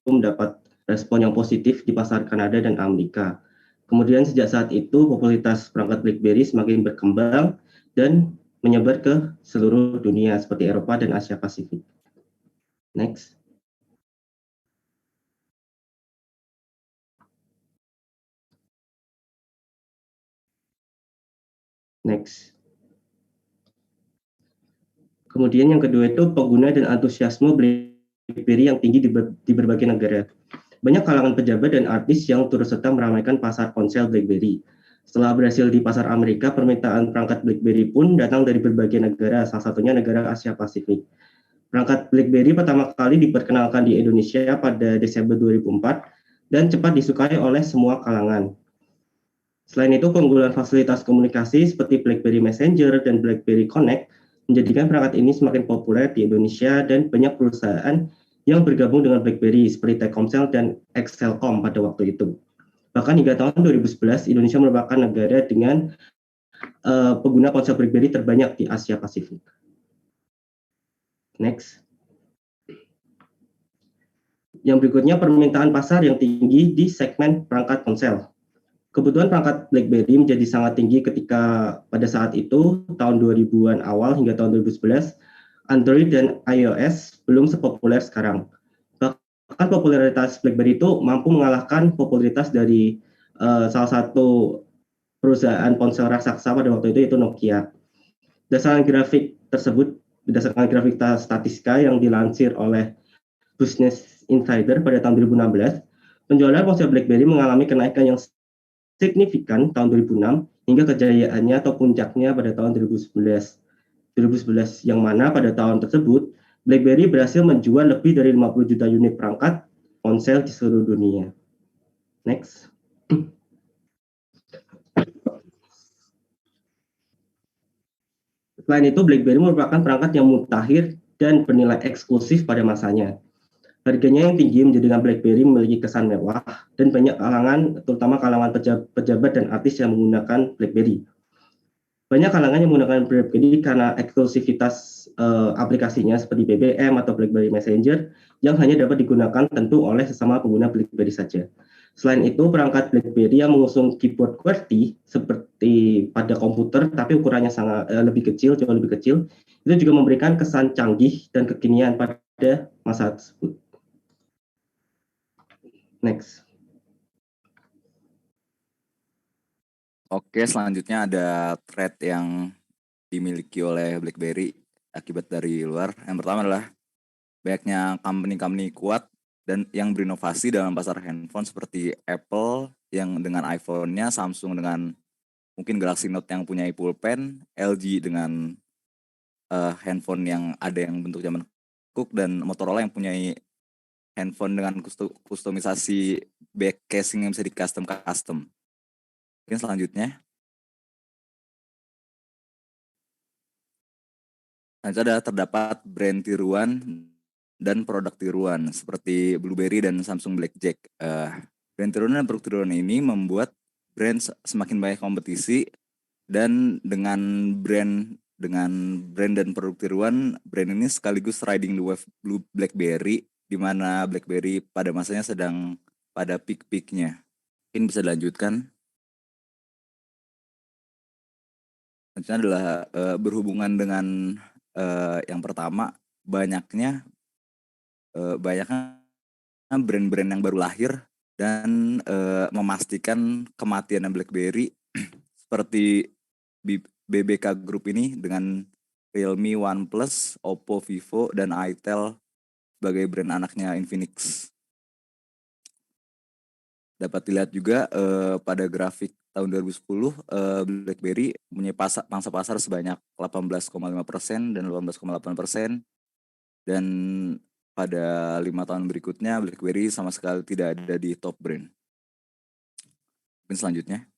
mendapat respon yang positif di pasar Kanada dan Amerika. Kemudian sejak saat itu popularitas perangkat BlackBerry semakin berkembang dan menyebar ke seluruh dunia seperti Eropa dan Asia Pasifik. Next. Next. Kemudian yang kedua itu pengguna dan antusiasme BlackBerry yang tinggi di berbagai negara. Banyak kalangan pejabat dan artis yang turut serta meramaikan pasar ponsel BlackBerry. Setelah berhasil di pasar Amerika, permintaan perangkat BlackBerry pun datang dari berbagai negara, salah satunya negara Asia Pasifik. Perangkat BlackBerry pertama kali diperkenalkan di Indonesia pada Desember 2004 dan cepat disukai oleh semua kalangan. Selain itu, keunggulan fasilitas komunikasi seperti BlackBerry Messenger dan BlackBerry Connect menjadikan perangkat ini semakin populer di Indonesia dan banyak perusahaan yang bergabung dengan BlackBerry seperti Telkomsel dan Excelcom pada waktu itu. Bahkan hingga tahun 2011, Indonesia merupakan negara dengan pengguna ponsel BlackBerry terbanyak di Asia Pasifik. Next. Yang berikutnya permintaan pasar yang tinggi di segmen perangkat ponsel. Kebutuhan perangkat BlackBerry menjadi sangat tinggi ketika pada saat itu, tahun 2000-an awal hingga tahun 2011, Android dan iOS belum sepopuler sekarang. Bahkan popularitas BlackBerry itu mampu mengalahkan popularitas dari salah satu perusahaan ponsel raksasa pada waktu itu, yaitu Nokia. Berdasarkan grafik statistika yang dilansir oleh Business Insider pada tahun 2016, penjualan ponsel BlackBerry mengalami kenaikan yang signifikan tahun 2006 hingga kejayaannya atau puncaknya pada tahun 2011, yang mana pada tahun tersebut BlackBerry berhasil menjual lebih dari 50 juta unit perangkat ponsel di seluruh dunia. Next. Selain itu, BlackBerry merupakan perangkat yang mutakhir dan bernilai eksklusif pada masanya. Harganya yang tinggi menjadikan BlackBerry memiliki kesan mewah dan banyak kalangan, terutama kalangan pejabat dan artis yang menggunakan BlackBerry. Banyak kalangan yang menggunakan BlackBerry karena eksklusivitas aplikasinya seperti BBM atau BlackBerry Messenger yang hanya dapat digunakan tentu oleh sesama pengguna BlackBerry saja. Selain itu, perangkat BlackBerry yang mengusung keyboard QWERTY seperti pada komputer, tapi ukurannya sangat jauh lebih kecil, itu juga memberikan kesan canggih dan kekinian pada masa tersebut. Next. Oke, selanjutnya ada threat yang dimiliki oleh BlackBerry akibat dari luar. Yang pertama adalah banyaknya company-company kuat dan yang berinovasi dalam pasar handphone seperti Apple yang dengan iPhone-nya, Samsung dengan mungkin Galaxy Note yang punya pulpen, LG dengan handphone yang ada yang bentuknya menekuk, dan Motorola yang punya handphone dengan kustomisasi back casing yang bisa di custom. Mungkin selanjutnya ada terdapat brand tiruan dan produk tiruan seperti BlueBerry dan Samsung Blackjack. Brand tiruan dan produk tiruan ini membuat brand semakin banyak kompetisi, dan dengan brand dan produk tiruan, brand ini sekaligus riding the wave BlackBerry, di mana BlackBerry pada masanya sedang pada peak-peaknya. Mungkin bisa dilanjutkan. Selanjutnya adalah berhubungan dengan yang pertama, banyaknya brand-brand yang baru lahir dan memastikan kematian BlackBerry seperti BBK Group ini dengan Realme, OnePlus, Oppo, Vivo, dan itel sebagai brand anaknya Infinix. Dapat dilihat juga pada grafik tahun 2010 BlackBerry punya pangsa pasar sebanyak 18,5% dan 18,8%, dan pada 5 tahun berikutnya BlackBerry sama sekali tidak ada di top brand. Mungkin selanjutnya.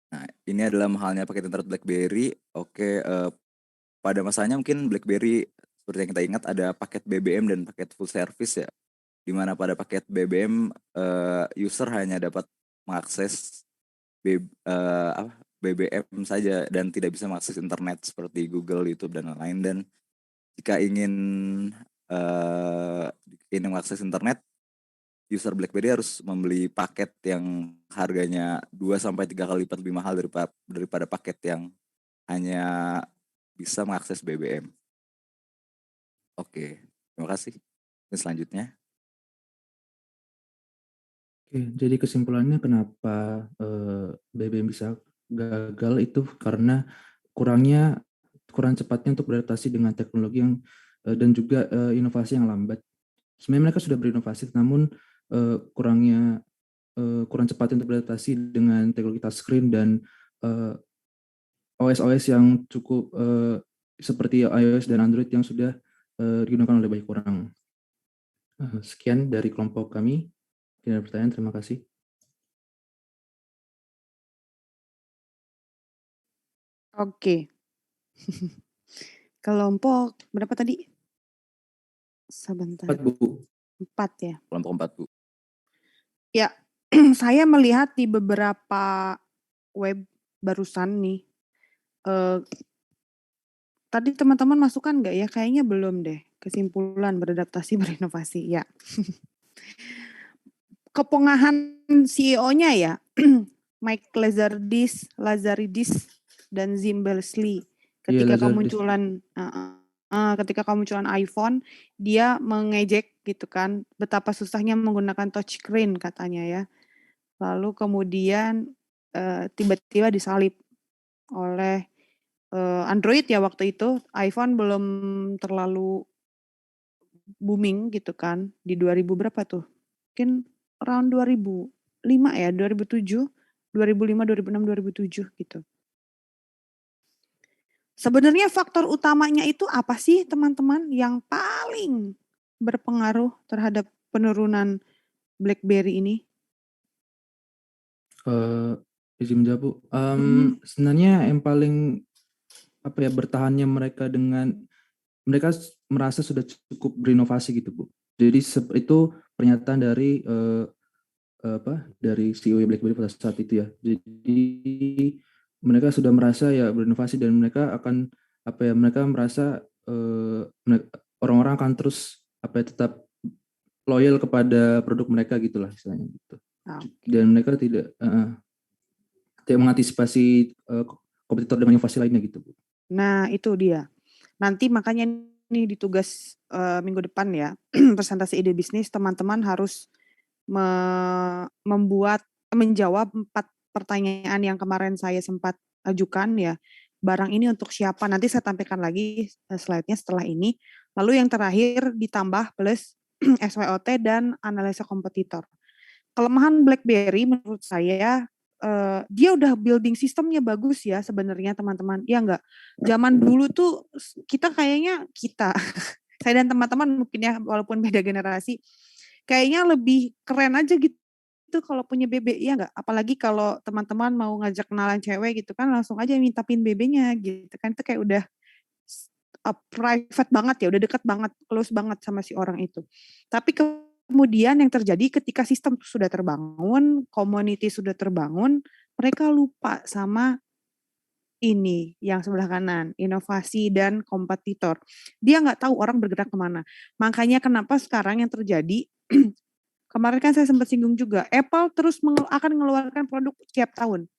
Nah, ini adalah mahalnya paket internet BlackBerry. Oke, pada masanya mungkin BlackBerry seperti yang kita ingat ada paket BBM dan paket full service ya, di mana pada paket BBM user hanya dapat mengakses BBM saja dan tidak bisa mengakses internet seperti Google, YouTube dan lain-lain. Dan jika ingin mengakses internet, user BlackBerry harus membeli paket yang harganya 2-3 kali lipat lebih mahal daripada paket yang hanya bisa mengakses BBM. Oke, terima kasih. Dan selanjutnya. Oke, jadi kesimpulannya kenapa BBM bisa gagal itu karena kurang cepatnya untuk beradaptasi dengan teknologi yang dan juga inovasi yang lambat. Sebenarnya mereka sudah berinovasi, namun kurang cepat untuk beradaptasi dengan teknologi touchscreen dan OS yang cukup seperti iOS dan Android yang sudah digunakan oleh banyak orang. Sekian dari kelompok kami. Tidak ada pertanyaan, terima kasih. Oke. Kelompok berapa tadi? Sebentar. 4, Bu. 4 ya. Kelompok 4, Bu. Ya, saya melihat di beberapa web barusan nih, tadi teman-teman masukkan nggak ya? Kayaknya belum deh. Kesimpulan beradaptasi berinovasi, ya. Kepongahan CEO-nya ya, Mike Lazaridis dan Zim Berners-Lee. Ketika kemunculan iPhone, dia mengejek gitu kan, betapa susahnya menggunakan touchscreen katanya ya. Lalu kemudian tiba-tiba disalip oleh Android ya waktu itu. iPhone belum terlalu booming gitu kan, di 2000 berapa tuh? Mungkin around 2005 ya, 2007, 2005, 2006, 2007 gitu. Sebenarnya faktor utamanya itu apa sih teman-teman yang paling berpengaruh terhadap penurunan BlackBerry ini? Izin menjawab, Bu. Sebenarnya yang paling bertahannya mereka merasa sudah cukup berinovasi gitu, Bu. Jadi itu pernyataan dari dari CEO BlackBerry pada saat itu ya. Jadi mereka sudah merasa ya berinovasi dan mereka akan mereka merasa orang-orang akan terus tetap loyal kepada produk mereka gitulah istilahnya gitu. Dan mereka tidak mengantisipasi kompetitor dengan inovasi lainnya gitu, Bu. Nah, itu dia. Nanti makanya ini di tugas minggu depan ya, presentasi ide bisnis, teman-teman harus menjawab 4 pertanyaan yang kemarin saya sempat ajukan ya. Barang ini untuk siapa? Nanti saya tampilkan lagi slide-nya setelah ini. Lalu yang terakhir ditambah plus SWOT dan analisa kompetitor. Kelemahan BlackBerry menurut saya dia udah building sistemnya bagus ya sebenarnya teman-teman. Ya enggak? Zaman dulu tuh kayaknya saya dan teman-teman mungkin ya walaupun beda generasi, kayaknya lebih keren aja gitu kalau punya BB, ya enggak? Apalagi kalau teman-teman mau ngajak kenalan cewek gitu kan langsung aja minta PIN BB-nya gitu kan. Itu kayak udah private banget ya, udah dekat banget, close banget sama si orang itu. Tapi kemudian yang terjadi ketika sistem sudah terbangun, community sudah terbangun, mereka lupa sama ini yang sebelah kanan, inovasi dan kompetitor. Dia nggak tahu orang bergerak kemana. Makanya kenapa sekarang yang terjadi, kemarin kan saya sempat singgung juga, Apple terus akan mengeluarkan produk tiap tahun.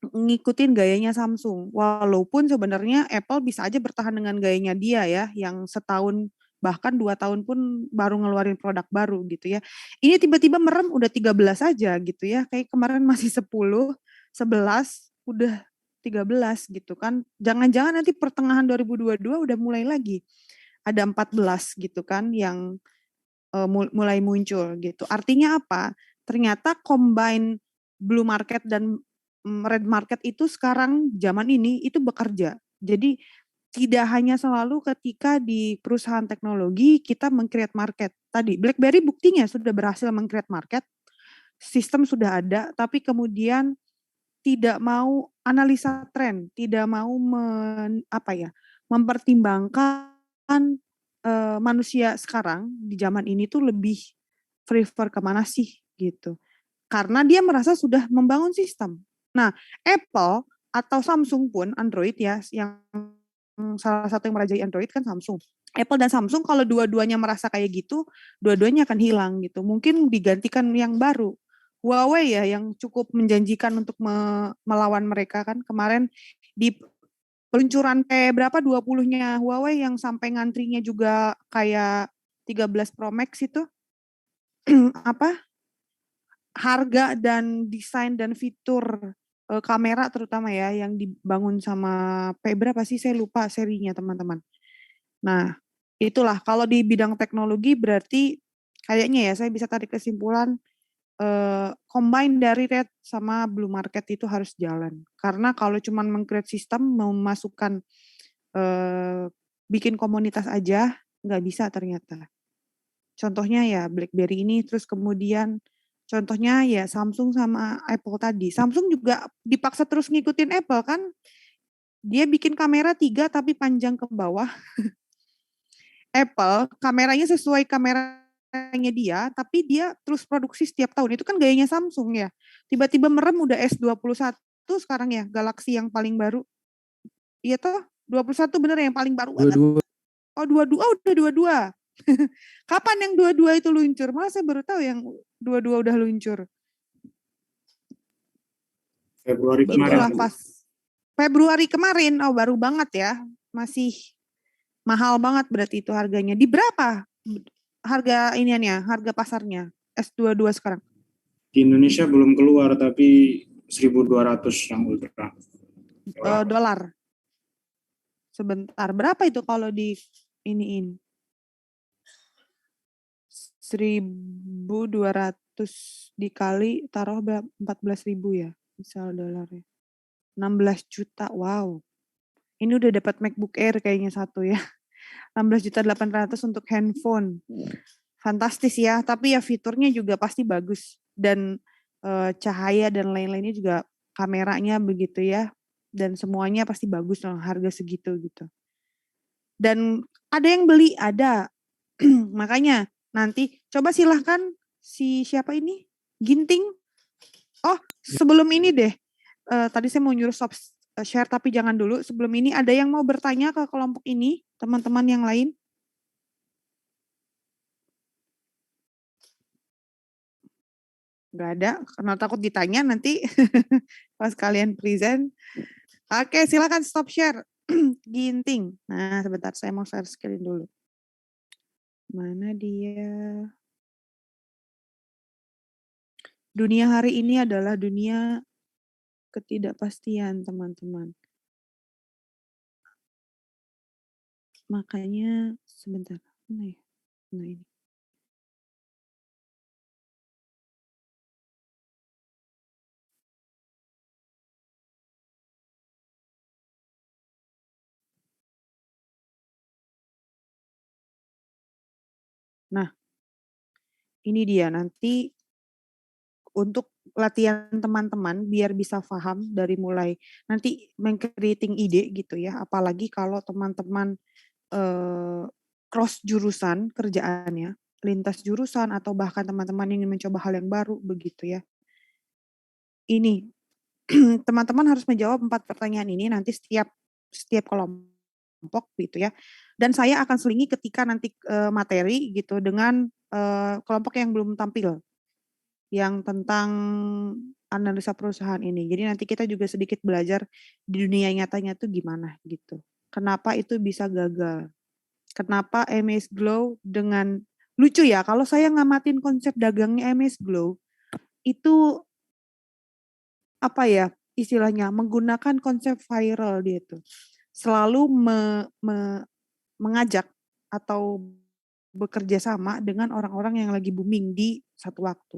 Ngikutin gayanya Samsung. Walaupun sebenarnya Apple bisa aja bertahan dengan gayanya dia ya, yang setahun bahkan 2 tahun pun baru ngeluarin produk baru gitu ya. Ini tiba-tiba merem udah 13 aja gitu ya. Kayak kemarin masih 10, 11, udah 13 gitu kan. Jangan-jangan nanti pertengahan 2022 udah mulai lagi. Ada 14 gitu kan yang mulai muncul gitu. Artinya apa? ternyata combine blue market dan red market itu sekarang zaman ini itu bekerja. Jadi tidak hanya selalu ketika di perusahaan teknologi kita meng-create market. Tadi BlackBerry buktinya sudah berhasil meng-create market, sistem sudah ada, tapi kemudian tidak mau analisa tren, tidak mau mempertimbangkan manusia sekarang di zaman ini tuh lebih prefer kemana sih gitu. Karena dia merasa sudah membangun sistem. Nah, Apple atau Samsung pun Android ya, yang salah satu yang merajai Android kan Samsung. Apple dan Samsung kalau dua-duanya merasa kayak gitu, dua-duanya akan hilang gitu. Mungkin digantikan yang baru. Huawei ya yang cukup menjanjikan untuk melawan mereka kan. Kemarin di peluncuran berapa 20-nya Huawei yang sampai ngantrinya juga kayak 13 Pro Max itu. Harga dan desain dan fitur kamera terutama ya yang dibangun sama berapa sih saya lupa serinya teman-teman. Nah, itulah kalau di bidang teknologi berarti kayaknya ya saya bisa tarik kesimpulan combine dari red sama blue market itu harus jalan. Karena kalau cuma meng-create sistem memasukkan bikin komunitas aja nggak bisa ternyata. Contohnya ya BlackBerry ini, terus kemudian contohnya ya Samsung sama Apple tadi. Samsung juga dipaksa terus ngikutin Apple kan. Dia bikin kamera 3 tapi panjang ke bawah. Apple kameranya sesuai kameranya dia, tapi dia terus produksi setiap tahun. Itu kan gayanya Samsung ya. Tiba-tiba merem udah S21 sekarang ya, Galaxy yang paling baru. Iya toh, 21 bener yang paling baru banget. 22. Oh 22, udah 22. Kapan yang 22 itu luncur? Malah saya baru tahu yang 22 udah luncur. Februari kemarin. Itulah pas Februari kemarin. Oh baru banget ya. Masih mahal banget berarti itu harganya. Di berapa harga iniannya, harga pasarnya S22 sekarang? Di Indonesia belum keluar tapi 1.200 yang ultra. Dolar. Sebentar. Berapa itu kalau di iniin? 1.200 dikali taruh 14.000 ya. Misal dolarnya. 16 juta. Wow. Ini udah dapat MacBook Air kayaknya satu ya. 16.800.000 untuk handphone. Fantastis ya, tapi ya fiturnya juga pasti bagus. Dan cahaya dan lain-lainnya juga kameranya begitu ya. Dan semuanya pasti bagus loh, harga segitu gitu. Dan ada yang beli, ada. Makanya nanti coba silahkan si siapa ini? Ginting. Oh, sebelum ini deh. Tadi saya mau nyuruh stop share tapi jangan dulu. Sebelum ini ada yang mau bertanya ke kelompok ini, teman-teman yang lain? Nggak ada, karena takut ditanya nanti pas kalian present. Oke, silakan stop share. Ginting. Nah, sebentar saya mau share screen dulu. Mana dia? Dunia hari ini adalah dunia ketidakpastian, teman-teman. Makanya sebentar. Mana ya? Nah ini. Nah, ini dia nanti untuk latihan teman-teman biar bisa paham dari mulai nanti meng-creating ide gitu ya. Apalagi kalau teman-teman cross jurusan kerjaannya, lintas jurusan atau bahkan teman-teman ingin mencoba hal yang baru begitu ya. Ini teman-teman harus menjawab 4 pertanyaan ini nanti setiap kelompok gitu ya. Dan saya akan selingi ketika nanti materi gitu dengan kelompok yang belum tampil yang tentang analisa perusahaan ini. Jadi nanti kita juga sedikit belajar di dunia nyatanya tuh gimana gitu. Kenapa itu bisa gagal? Kenapa MS Glow dengan lucu ya kalau saya ngamatin konsep dagangnya MS Glow itu apa ya istilahnya menggunakan konsep viral dia itu selalu mengajak atau bekerja sama dengan orang-orang yang lagi booming di satu waktu.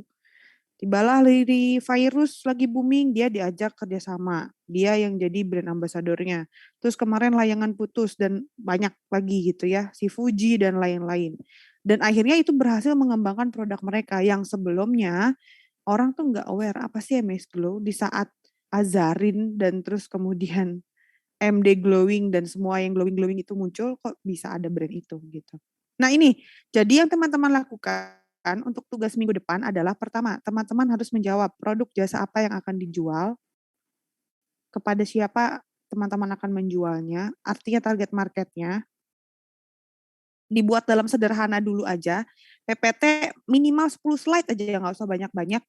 Tibalah Lily Virus lagi booming, dia diajak kerjasama. Dia yang jadi brand ambassador-nya. Terus kemarin layangan putus dan banyak lagi gitu ya, si Fuji dan lain-lain. Dan akhirnya itu berhasil mengembangkan produk mereka yang sebelumnya orang tuh nggak aware apa sih MS Glow di saat Azarin dan terus kemudian MD Glowing dan semua yang glowing itu muncul, kok bisa ada brand itu gitu. Nah ini, jadi yang teman-teman lakukan untuk tugas minggu depan adalah pertama, teman-teman harus menjawab produk jasa apa yang akan dijual, kepada siapa teman-teman akan menjualnya, artinya target marketnya, dibuat dalam sederhana dulu aja, PPT minimal 10 slide aja ya, nggak usah banyak-banyak,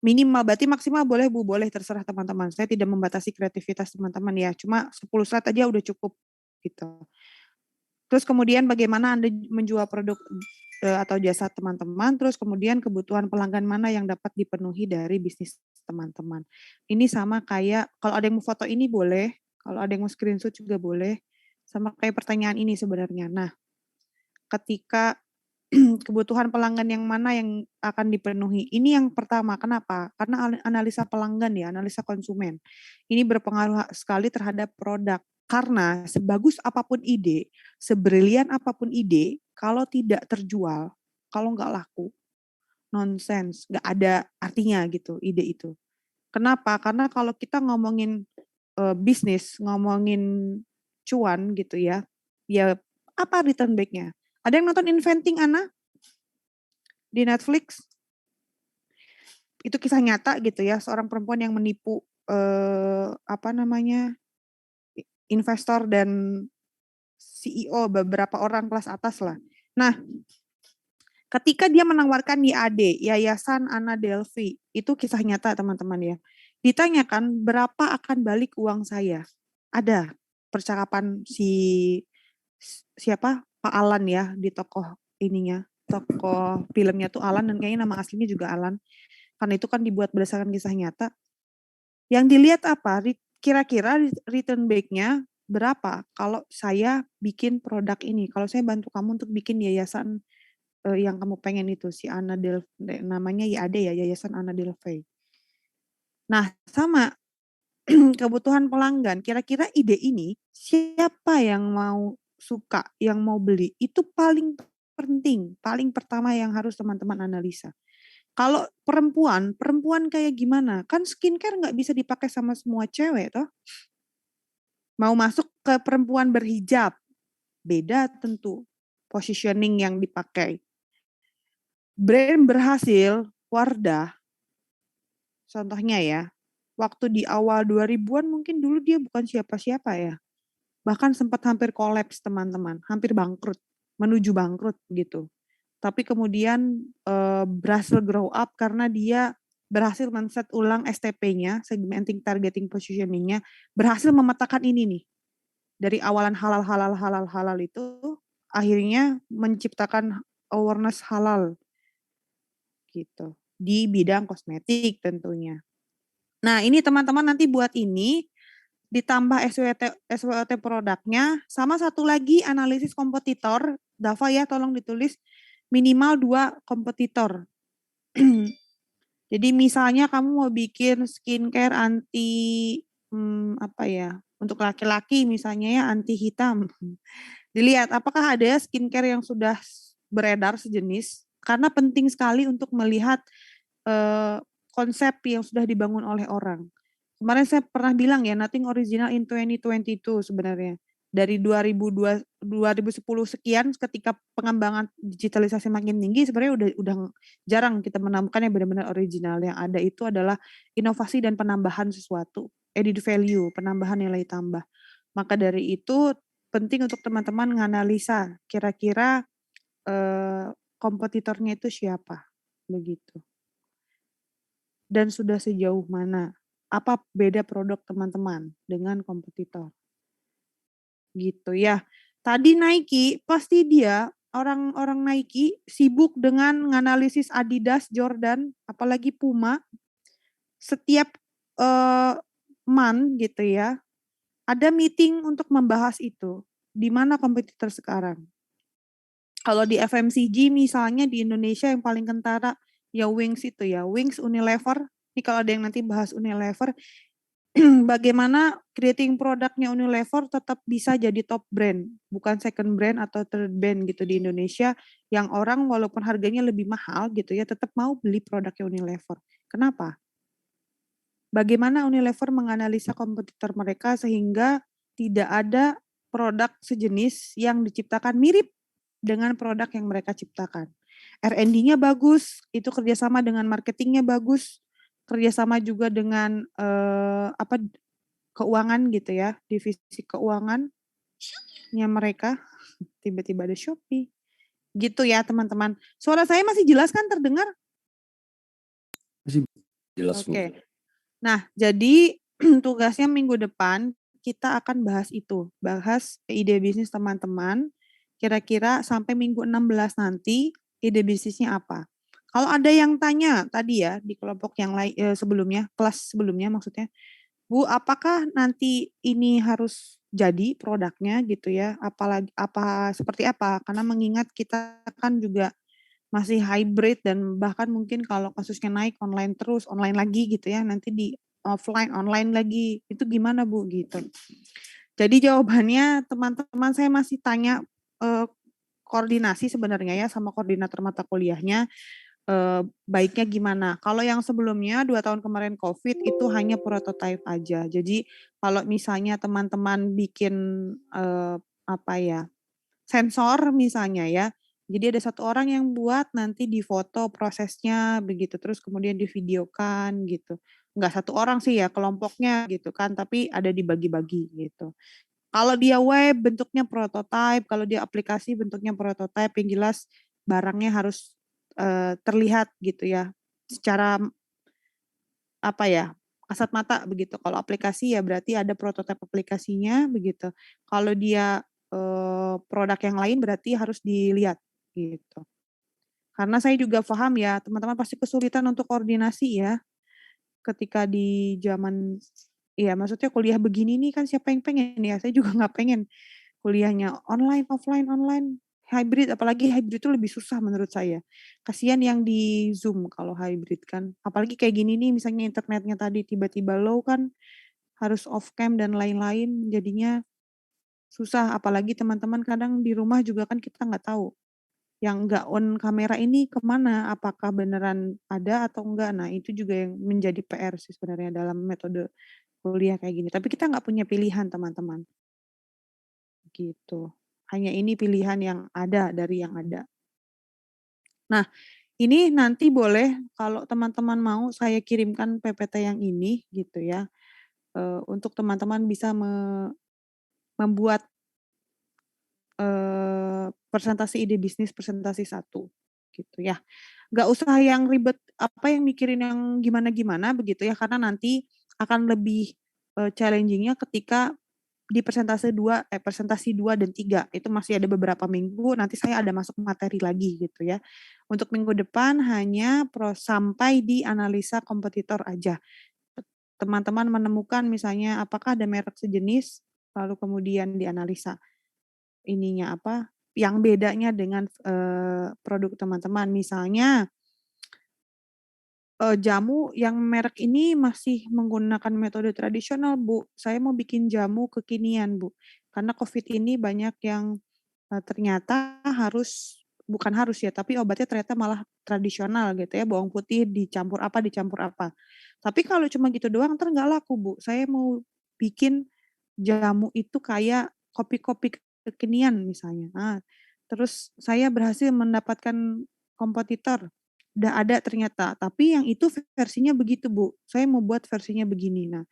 minimal, berarti maksimal boleh Bu, boleh terserah teman-teman, saya tidak membatasi kreativitas teman-teman ya, cuma 10 slide aja udah cukup gitu. Terus kemudian bagaimana Anda menjual produk atau jasa teman-teman, terus kemudian kebutuhan pelanggan mana yang dapat dipenuhi dari bisnis teman-teman. Ini sama kayak, kalau ada yang mau foto ini boleh, kalau ada yang mau screenshot juga boleh, sama kayak pertanyaan ini sebenarnya. Nah, ketika kebutuhan pelanggan yang mana yang akan dipenuhi, ini yang pertama, kenapa? Karena analisa pelanggan ya, analisa konsumen. Ini berpengaruh sekali terhadap produk. Karena sebagus apapun ide, sebrilian apapun ide, kalau tidak terjual, kalau nggak laku, nonsense, nggak ada artinya gitu ide itu. Kenapa? Karena kalau kita ngomongin bisnis, ngomongin cuan gitu ya, ya apa return back-nya? Ada yang nonton Inventing Anna di Netflix? Itu kisah nyata gitu ya, seorang perempuan yang menipu investor dan CEO beberapa orang kelas atas lah. Nah, ketika dia menawarkan YAD, Yayasan Anna Delphi, itu kisah nyata teman-teman ya. Ditanyakan berapa akan balik uang saya. Ada percakapan siapa? Pak Alan ya di tokoh ininya. Tokoh filmnya tuh Alan dan kayaknya nama aslinya juga Alan. Karena itu kan dibuat berdasarkan kisah nyata. Yang dilihat apa? Kira-kira return back-nya berapa kalau saya bikin produk ini, kalau saya bantu kamu untuk bikin yayasan yang kamu pengen itu, si Anna Delphi, namanya YAD ya, Yayasan Anna Delphi. Nah, sama kebutuhan pelanggan, kira-kira ide ini siapa yang mau suka, yang mau beli, itu paling penting, paling pertama yang harus teman-teman analisa. Kalau perempuan kayak gimana? Kan skincare nggak bisa dipakai sama semua cewek toh. Mau masuk ke perempuan berhijab, beda tentu positioning yang dipakai. Brand berhasil, Wardah, contohnya ya, waktu di awal 2000-an mungkin dulu dia bukan siapa-siapa ya. Bahkan sempat hampir kolaps teman-teman, hampir bangkrut, menuju bangkrut gitu. Tapi kemudian berhasil grow up karena dia berhasil men-set ulang STP-nya, segmenting targeting positioning-nya, berhasil memetakan ini nih. Dari awalan halal itu, akhirnya menciptakan awareness halal gitu di bidang kosmetik tentunya. Nah ini teman-teman nanti buat ini ditambah SWOT produknya, sama satu lagi analisis kompetitor. Dava ya tolong ditulis minimal 2 kompetitor. Jadi misalnya kamu mau bikin skincare anti untuk laki-laki misalnya ya anti hitam. Dilihat apakah ada skincare yang sudah beredar sejenis, karena penting sekali untuk melihat konsep yang sudah dibangun oleh orang. Kemarin saya pernah bilang ya, nothing original in 2022 sebenarnya. Dari 2010 sekian ketika pengembangan digitalisasi makin tinggi, sebenarnya udah jarang kita menemukan yang benar-benar original. Yang ada itu adalah inovasi dan penambahan sesuatu, added value, penambahan nilai tambah. Maka dari itu penting untuk teman-teman menganalisa kira-kira kompetitornya itu siapa, begitu. Dan sudah sejauh mana, apa beda produk teman-teman dengan kompetitor. Gitu ya. Tadi Nike, pasti dia, orang-orang Nike sibuk dengan menganalisis Adidas, Jordan, apalagi Puma. Setiap month gitu ya, ada meeting untuk membahas itu. Di mana kompetitor sekarang? Kalau di FMCG misalnya di Indonesia yang paling kentara ya Wings itu ya, Wings Unilever. Ini kalau ada yang nanti bahas Unilever, bagaimana creating produknya Unilever tetap bisa jadi top brand, bukan second brand atau third brand gitu di Indonesia, yang orang walaupun harganya lebih mahal gitu ya, tetap mau beli produknya Unilever. Kenapa? Bagaimana Unilever menganalisa kompetitor mereka sehingga tidak ada produk sejenis yang diciptakan mirip dengan produk yang mereka ciptakan. R&D-nya bagus, itu kerjasama dengan marketingnya bagus, kerjasama juga dengan keuangan gitu ya, divisi keuangannya mereka. Tiba-tiba ada Shopee. Gitu ya teman-teman. Suara saya masih jelas kan, terdengar? Jelas, Bu. Oke. Nah, jadi tugasnya minggu depan kita akan bahas itu. Bahas ide bisnis teman-teman. Kira-kira sampai minggu 16 nanti ide bisnisnya apa. Kalau ada yang tanya tadi ya di kelompok yang lain sebelumnya, kelas sebelumnya maksudnya, Bu, apakah nanti ini harus jadi produknya gitu ya? Apalagi seperti apa? Karena mengingat kita kan juga masih hybrid dan bahkan mungkin kalau kasusnya naik online terus, online lagi gitu ya, nanti di offline, online lagi, itu gimana Bu gitu. Jadi jawabannya teman-teman saya masih tanya koordinasi sebenarnya ya sama koordinator mata kuliahnya, baiknya gimana. Kalau yang sebelumnya 2 tahun kemarin COVID itu hanya prototipe aja. Jadi kalau misalnya teman-teman bikin sensor misalnya ya, jadi ada satu orang yang buat, nanti difoto prosesnya begitu, terus kemudian divideokan gitu. Enggak satu orang sih ya, kelompoknya gitu kan, tapi ada dibagi-bagi gitu. Kalau dia web bentuknya prototipe, kalau dia aplikasi bentuknya prototipe, yang jelas barangnya harus terlihat gitu ya, secara kasat mata begitu. Kalau aplikasi ya berarti ada prototipe aplikasinya begitu. Kalau dia produk yang lain berarti harus dilihat gitu. Karena saya juga paham ya, teman-teman pasti kesulitan untuk koordinasi ya, ketika di zaman maksudnya kuliah begini nih kan siapa yang pengen ya, saya juga nggak pengen kuliahnya online, offline, hybrid, apalagi hybrid itu lebih susah menurut saya. Kasihan yang di Zoom kalau hybrid kan, apalagi kayak gini nih misalnya internetnya tadi tiba-tiba low kan, harus off cam dan lain-lain, jadinya susah, apalagi teman-teman kadang di rumah juga kan kita nggak tahu, yang nggak on kamera ini kemana, apakah beneran ada atau enggak. Nah itu juga yang menjadi PR sih sebenarnya dalam metode kuliah kayak gini. Tapi kita nggak punya pilihan teman-teman. Gitu. Hanya ini pilihan yang ada dari yang ada. Nah ini nanti boleh kalau teman-teman mau saya kirimkan PPT yang ini gitu ya. Untuk teman-teman bisa membuat presentasi ide bisnis, presentasi 1 gitu ya. Nggak usah yang ribet yang mikirin yang gimana-gimana begitu ya, karena nanti akan lebih challenging-nya ketika di presentasi 2 dan 3 itu masih ada beberapa minggu, nanti saya ada masuk materi lagi gitu ya. Untuk minggu depan hanya sampai di analisa kompetitor aja. Teman-teman menemukan misalnya apakah ada merek sejenis, lalu kemudian dianalisa yang bedanya dengan produk teman-teman. Misalnya jamu yang merek ini masih menggunakan metode tradisional, Bu. Saya mau bikin jamu kekinian, Bu. Karena COVID ini banyak yang ternyata bukan harus ya, tapi obatnya ternyata malah tradisional gitu ya, bawang putih dicampur apa. Tapi kalau cuma gitu doang ntar nggak laku, Bu. Saya mau bikin jamu itu kayak kopi-kopi kekinian misalnya. Nah, terus saya berhasil mendapatkan kompetitor. Udah ada ternyata, tapi yang itu versinya begitu, Bu. Saya mau buat versinya begini. Nah,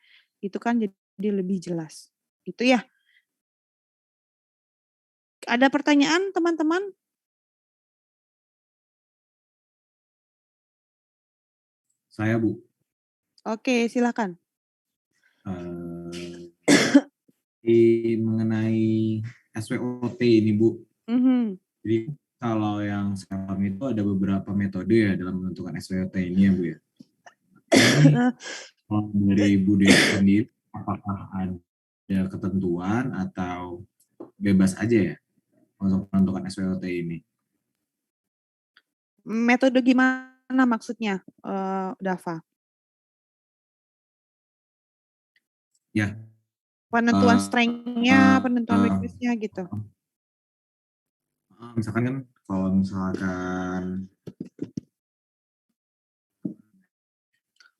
itu kan jadi lebih jelas. Gitu ya. Ada pertanyaan, teman-teman? Saya, Bu. Oke, silakan. Mengenai SWOT ini, Bu. Jadi kalau yang saya paham itu ada beberapa metode ya dalam menentukan SWOT ini ya, Bu ya. Dari Bu Desi sendiri, apakah ada ketentuan atau bebas aja ya untuk menentukan SWOT ini? Metode gimana gimana maksudnya, Dava? Ya. Penentuan strength-nya, penentuan weakness-nya gitu. Misalkan kan kalau misalkan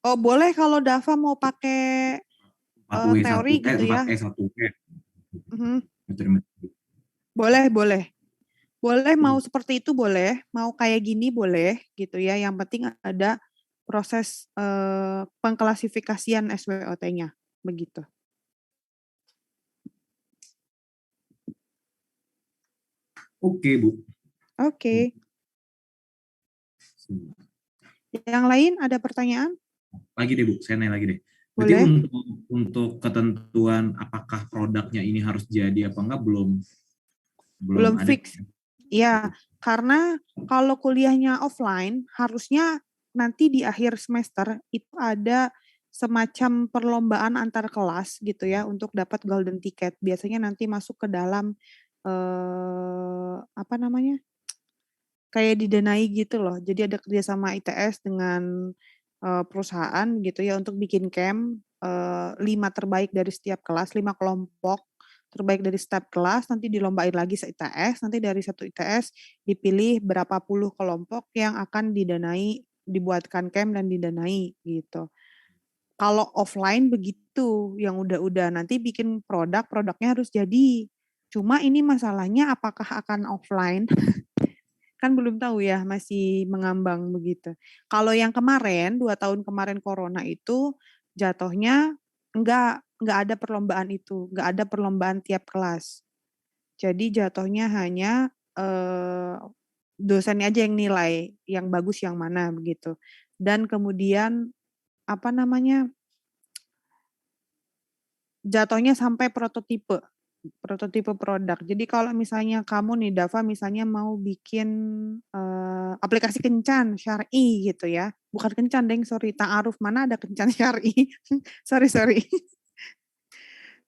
boleh kalau Dava mau pakai teori gitu ya. 4E1. Boleh. Boleh mau seperti itu boleh, mau kayak gini boleh gitu ya. Yang penting ada proses pengklasifikasian SWOT-nya begitu. Oke, Bu. Oke. Yang lain ada pertanyaan? Lagi deh, Bu. Saya nanya lagi deh. Berarti untuk ketentuan apakah produknya ini harus jadi apa enggak belum ada. Fix. Ya, karena kalau kuliahnya offline harusnya nanti di akhir semester itu ada semacam perlombaan antar kelas gitu ya untuk dapat golden ticket. Biasanya nanti masuk ke dalam apa namanya? Kayak didanai gitu loh. Jadi ada kerjasama ITS dengan perusahaan gitu ya untuk bikin camp 5 terbaik dari setiap kelas, 5 kelompok terbaik dari setiap kelas, nanti dilombain lagi se-ITS, nanti dari satu ITS dipilih berapa puluh kelompok yang akan didanai, dibuatkan camp dan didanai gitu. Kalau offline begitu, yang udah nanti bikin produknya harus jadi. Cuma ini masalahnya apakah akan offline? Kan belum tahu ya, masih mengambang begitu. Kalau yang kemarin, 2 tahun kemarin corona itu jatuhnya enggak ada perlombaan itu, enggak ada perlombaan tiap kelas. Jadi jatuhnya hanya dosennya aja yang nilai, yang bagus yang mana begitu. Dan kemudian apa namanya? Jatuhnya sampai prototipe produk. Jadi kalau misalnya kamu nih Dava misalnya mau bikin aplikasi kencan syar'i gitu ya. Bukan kencan deng, sorry, ta'aruf, mana ada kencan syar'i. sorry.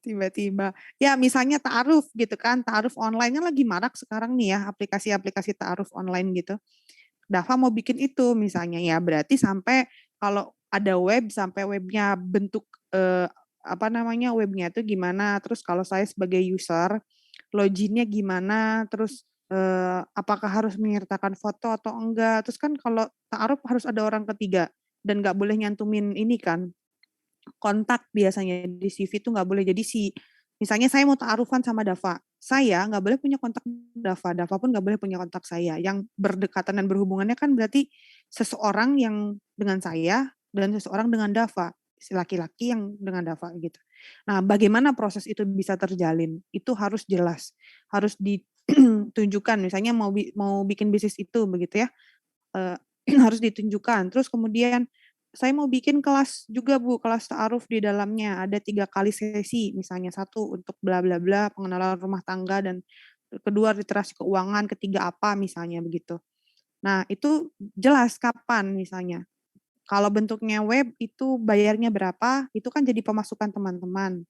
Tiba-tiba. Ya misalnya ta'aruf gitu kan, ta'aruf online-nya lagi marak sekarang nih ya, aplikasi-aplikasi ta'aruf online gitu. Dava mau bikin itu misalnya ya, berarti sampai kalau ada web sampai webnya bentuk apa namanya webnya itu gimana, terus kalau saya sebagai user loginnya gimana, terus apakah harus menyertakan foto atau enggak, terus kan kalau ta'aruf harus ada orang ketiga dan nggak boleh nyantumin ini kan kontak, biasanya di CV itu nggak boleh. Jadi misalnya saya mau ta'arufan sama Dava, saya nggak boleh punya kontak Dava pun nggak boleh punya kontak saya. Yang berdekatan dan berhubungannya kan berarti seseorang yang dengan saya dan seseorang dengan Dava, si laki-laki yang dengan Dava gitu. Nah, bagaimana proses itu bisa terjalin? Itu harus jelas, harus ditunjukkan. Misalnya mau bikin bisnis itu begitu ya, harus ditunjukkan. Terus kemudian saya mau bikin kelas juga Bu, kelas ta'aruf di dalamnya ada 3 kali sesi, misalnya 1 untuk bla bla bla pengenalan rumah tangga dan kedua literasi keuangan, ketiga apa misalnya begitu. Nah, itu jelas kapan misalnya. Kalau bentuknya web itu bayarnya berapa, itu kan jadi pemasukan teman-teman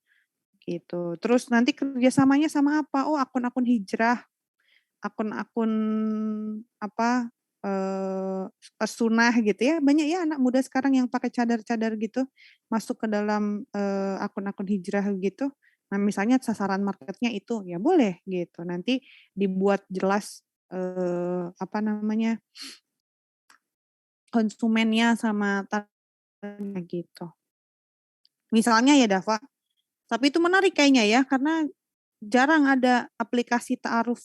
gitu. Terus nanti kerjasamanya sama apa? Oh, akun-akun hijrah, akun-akun apa sunnah gitu ya, banyak ya anak muda sekarang yang pakai cadar-cadar gitu masuk ke dalam akun-akun hijrah gitu. Nah misalnya sasaran marketnya itu ya boleh gitu, nanti dibuat jelas apa namanya konsumennya sama targetnya gitu. Misalnya ya Dava, tapi itu menarik kayaknya ya karena jarang ada aplikasi ta'aruf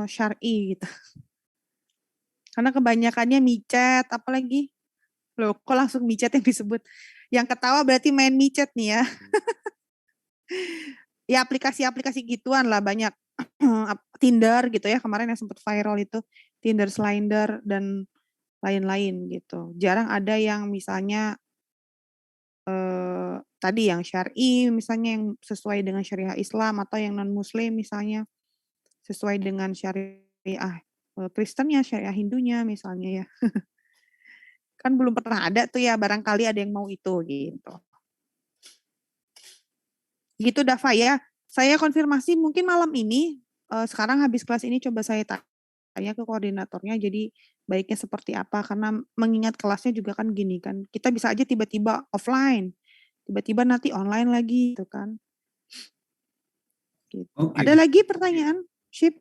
syar'i gitu. Karena kebanyakannya micet, apalagi loh kok langsung micet yang disebut. Yang ketawa berarti main micet nih ya. Ya aplikasi-aplikasi gituan lah banyak. Tinder gitu ya, kemarin yang sempat viral itu. Tinder, Slinder, dan lain-lain gitu. Jarang ada yang misalnya tadi yang syar'i misalnya yang sesuai dengan syariah Islam atau yang non-muslim misalnya sesuai dengan syariah Kristennya, syariah Hindunya misalnya ya. Kan belum pernah ada tuh ya, barangkali ada yang mau itu gitu. Gitu Dava ya. Saya konfirmasi mungkin malam ini, sekarang habis kelas ini coba saya tanya tanya ke koordinatornya, jadi baiknya seperti apa, karena mengingat kelasnya juga kan gini kan, kita bisa aja tiba-tiba offline, tiba-tiba nanti online lagi gitu kan. Gitu. Oke. Ada lagi pertanyaan? Sip.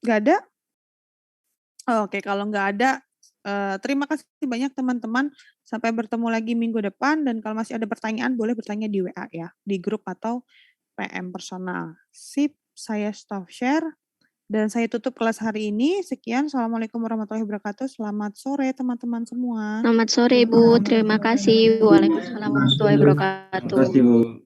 Nggak ada? Oke, kalau nggak ada, terima kasih banyak teman-teman. Sampai bertemu lagi minggu depan, dan kalau masih ada pertanyaan boleh bertanya di WA ya, di grup atau PM personal. Sip, saya stop share dan saya tutup kelas hari ini. Sekian, Assalamualaikum warahmatullahi wabarakatuh. Selamat sore teman-teman semua. Selamat sore, Bu. Terima kasih. Waalaikumsalam warahmatullahi wabarakatuh. Terima kasih, Bu.